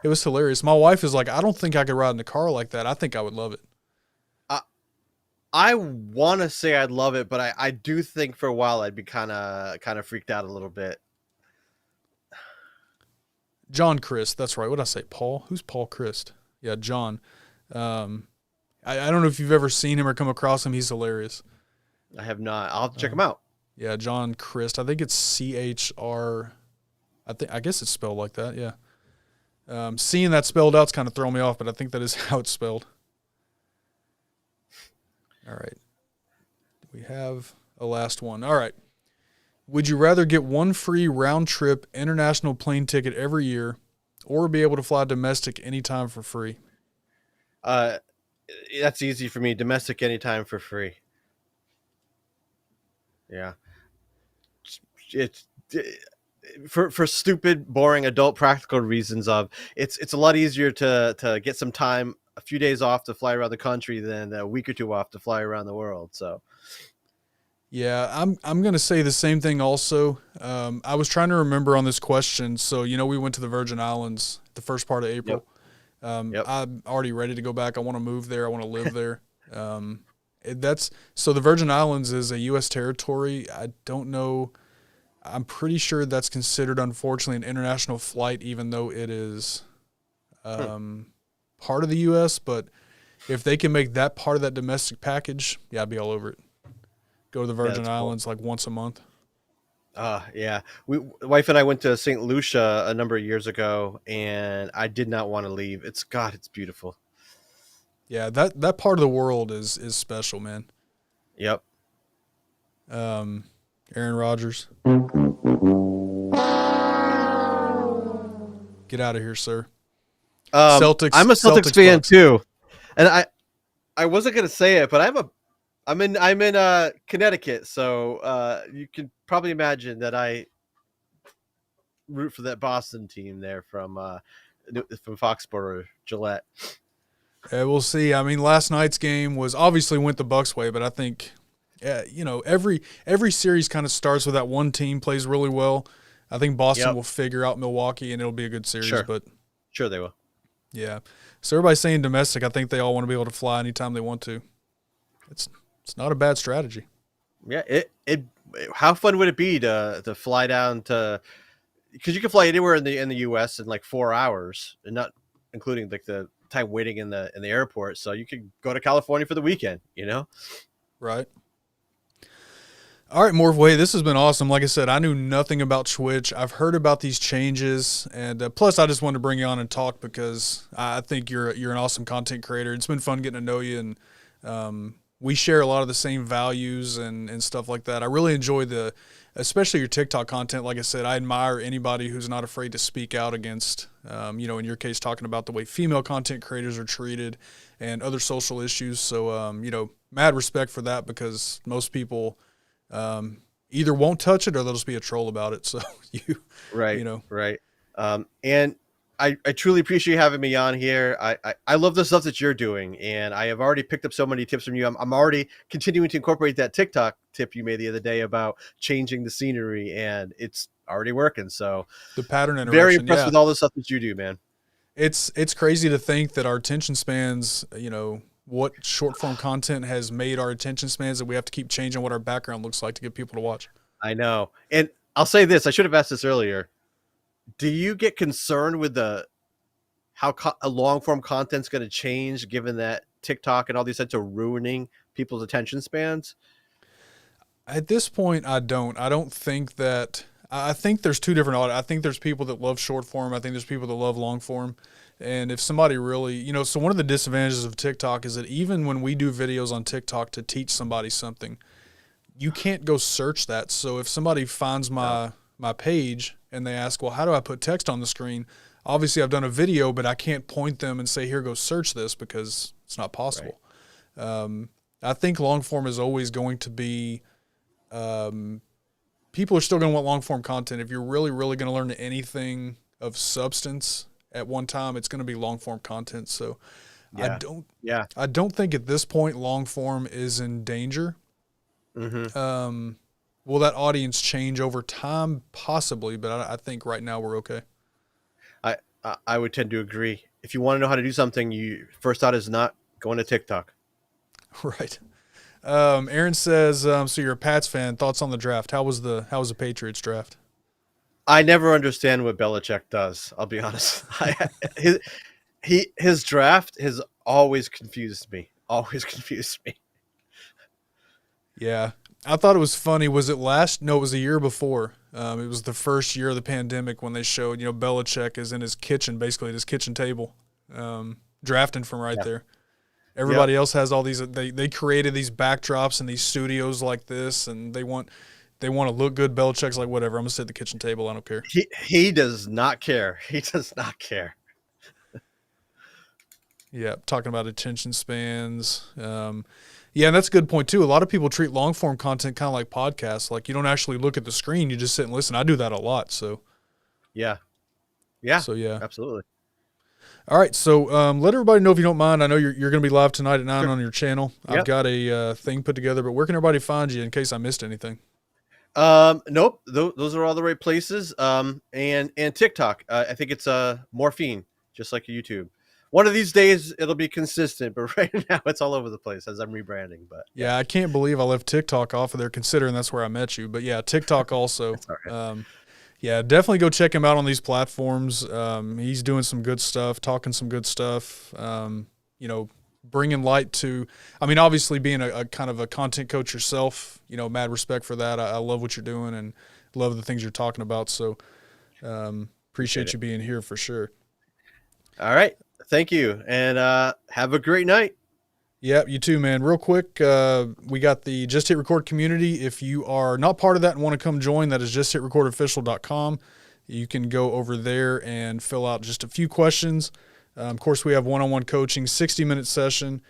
hilarious. My wife is like, I don't think I could ride in a car like that. I think I would love it. I want to say I'd love it, but I do think for a while I'd be kind of freaked out a little bit. John Christ, that's right. What did I say? Paul? Who's Paul Christ? Yeah, John. I don't know if you've ever seen him or come across him. He's hilarious. I have not. I'll have to check him out. Yeah, John Christ. I think it's CHR. I guess it's spelled like that. Yeah. Seeing that spelled out's kind of throwing me off, but I think that is how it's spelled. All right. We have a last one. All right. Would you rather get one free round-trip international plane ticket every year or be able to fly domestic anytime for free? That's easy for me. Domestic anytime for free. Yeah. It's for stupid, boring adult practical reasons of it's a lot easier to get some time, a few days off to fly around the country than a week or two off to fly around the world. So yeah, I'm going to say the same thing also. I was trying to remember on this question. So, we went to the Virgin Islands the first part of April. Yep. I'm already ready to go back. I want to move there. I want to live there. So the Virgin Islands is a U.S. territory. I don't know. I'm pretty sure that's considered, unfortunately, an international flight, even though it is part of the U.S. But if they can make that part of that domestic package, yeah, I'd be all over it. Go to the Virgin Islands like once a month. Yeah. Wife and I went to St. Lucia a number of years ago, and I did not want to leave. It's beautiful. Yeah, that part of the world is special, man. Yep. Aaron Rodgers. Get out of here, sir. Celtics. I'm a Celtics fan Bucks. too, and I wasn't gonna say it, but I'm in Connecticut, so you can probably imagine that I root for that Boston team there from Foxborough, Gillette. We'll see. I mean, last night's game went the Bucks' way, but I think, every series kind of starts with that one team plays really well. I think Boston will figure out Milwaukee, and it'll be a good series. Sure they will. Yeah. So everybody's saying domestic. I think they all want to be able to fly anytime they want to. It's not a bad strategy. Yeah. How fun would it be to fly down to? Because you can fly anywhere in the U.S. in like 4 hours, and not including like the time waiting in the airport. So you could go to California for the weekend. Right. All right, Moorph, this has been awesome. Like I said, I knew nothing about Twitch. I've heard about these changes, and plus I just wanted to bring you on and talk because I think you're an awesome content creator. It's been fun getting to know you, and we share a lot of the same values and stuff like that. I really enjoy especially your TikTok content. Like I said, I admire anybody who's not afraid to speak out against, in your case, talking about the way female content creators are treated and other social issues. So, mad respect for that because most people either won't touch it or they'll just be a troll about it. So right. And I truly appreciate you having me on here. I love the stuff that you're doing, and I have already picked up so many tips from you. I'm already continuing to incorporate that TikTok tip you made the other day about changing the scenery, and it's already working. So the pattern interaction, very impressed with all the stuff that you do, man. It's crazy to think that our attention spans, what short form content has made our attention spans, that we have to keep changing what our background looks like to get people to watch. I know. And I'll say this, I should have asked this earlier. Do you get concerned with how a long form content's going to change given that TikTok and all these sites are ruining people's attention spans? At this point, I don't think that. I think there's two different audiences. I think there's people that love short form. I think there's people that love long form. And if somebody really, so one of the disadvantages of TikTok is that even when we do videos on TikTok to teach somebody something, you can't go search that. So if somebody finds my page and they ask, well, how do I put text on the screen? Obviously I've done a video, but I can't point them and say, here, go search this because It's not possible. I think long form is always going to be, people are still going to want long form content. If you're really, really going to learn anything of substance at one time, it's going to be long form content. So I don't think at this point long form is in danger. Will that audience change over time? Possibly, but I think right now we're okay. I would tend to agree. If you want to know how to do something, first thought is not going to TikTok. Right. Aaron says, so you're a Pats fan. Thoughts on the draft? How was the Patriots draft? I never understand what Belichick does. I'll be honest. His draft has always confused me. Always confused me. Yeah. I thought it was funny. Was it No, it was a year before. It was the first year of the pandemic when they showed, Belichick is in his kitchen, basically at his kitchen table, drafting from right there. Everybody else has all these. They created these backdrops and these studios like this, and they want to look good. Belichick's like, whatever. I'm gonna sit at the kitchen table. I don't care. He does not care. He does not care. Yeah, talking about attention spans. Yeah, and that's a good point too. A lot of people treat long form content kind of like podcasts. Like you don't actually look at the screen; you just sit and listen. I do that a lot. So. Yeah. So yeah, absolutely. All right, so let everybody know if you don't mind. I know you're going to be live tonight at 9 on your channel. Yep. I've got a thing put together, but where can everybody find you in case I missed anything? Nope, those are all the right places. And TikTok. I think it's Morphine, just like YouTube. One of these days it'll be consistent, but right now it's all over the place as I'm rebranding. But yeah, I can't believe I left TikTok off of there, considering that's where I met you. But yeah, TikTok also. Yeah, definitely go check him out on these platforms. He's doing some good stuff, talking some good stuff. Bringing light to. I mean, obviously being a kind of a content coach yourself. Mad respect for that. I love what you're doing and love the things you're talking about. So appreciate you being here for sure. All right. Thank you. And have a great night. Yeah, you too, man. Real quick, we got the Just Hit Record community. If you are not part of that and want to come join, that is justhitrecordofficial.com. You can go over there and fill out just a few questions. Of course, we have one-on-one coaching, 60-minute session.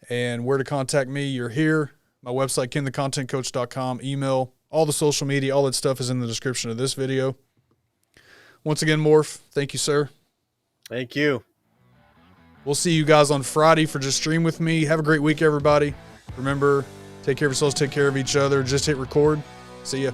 And where to contact me, you're here. My website, kenthecontentcoach.com, email, all the social media, all that stuff is in the description of this video. Once again, Moorph, thank you, sir. Thank you. We'll see you guys on Friday for Just Stream With Me. Have a great week, everybody. Remember, take care of yourselves, take care of each other. Just hit record. See ya.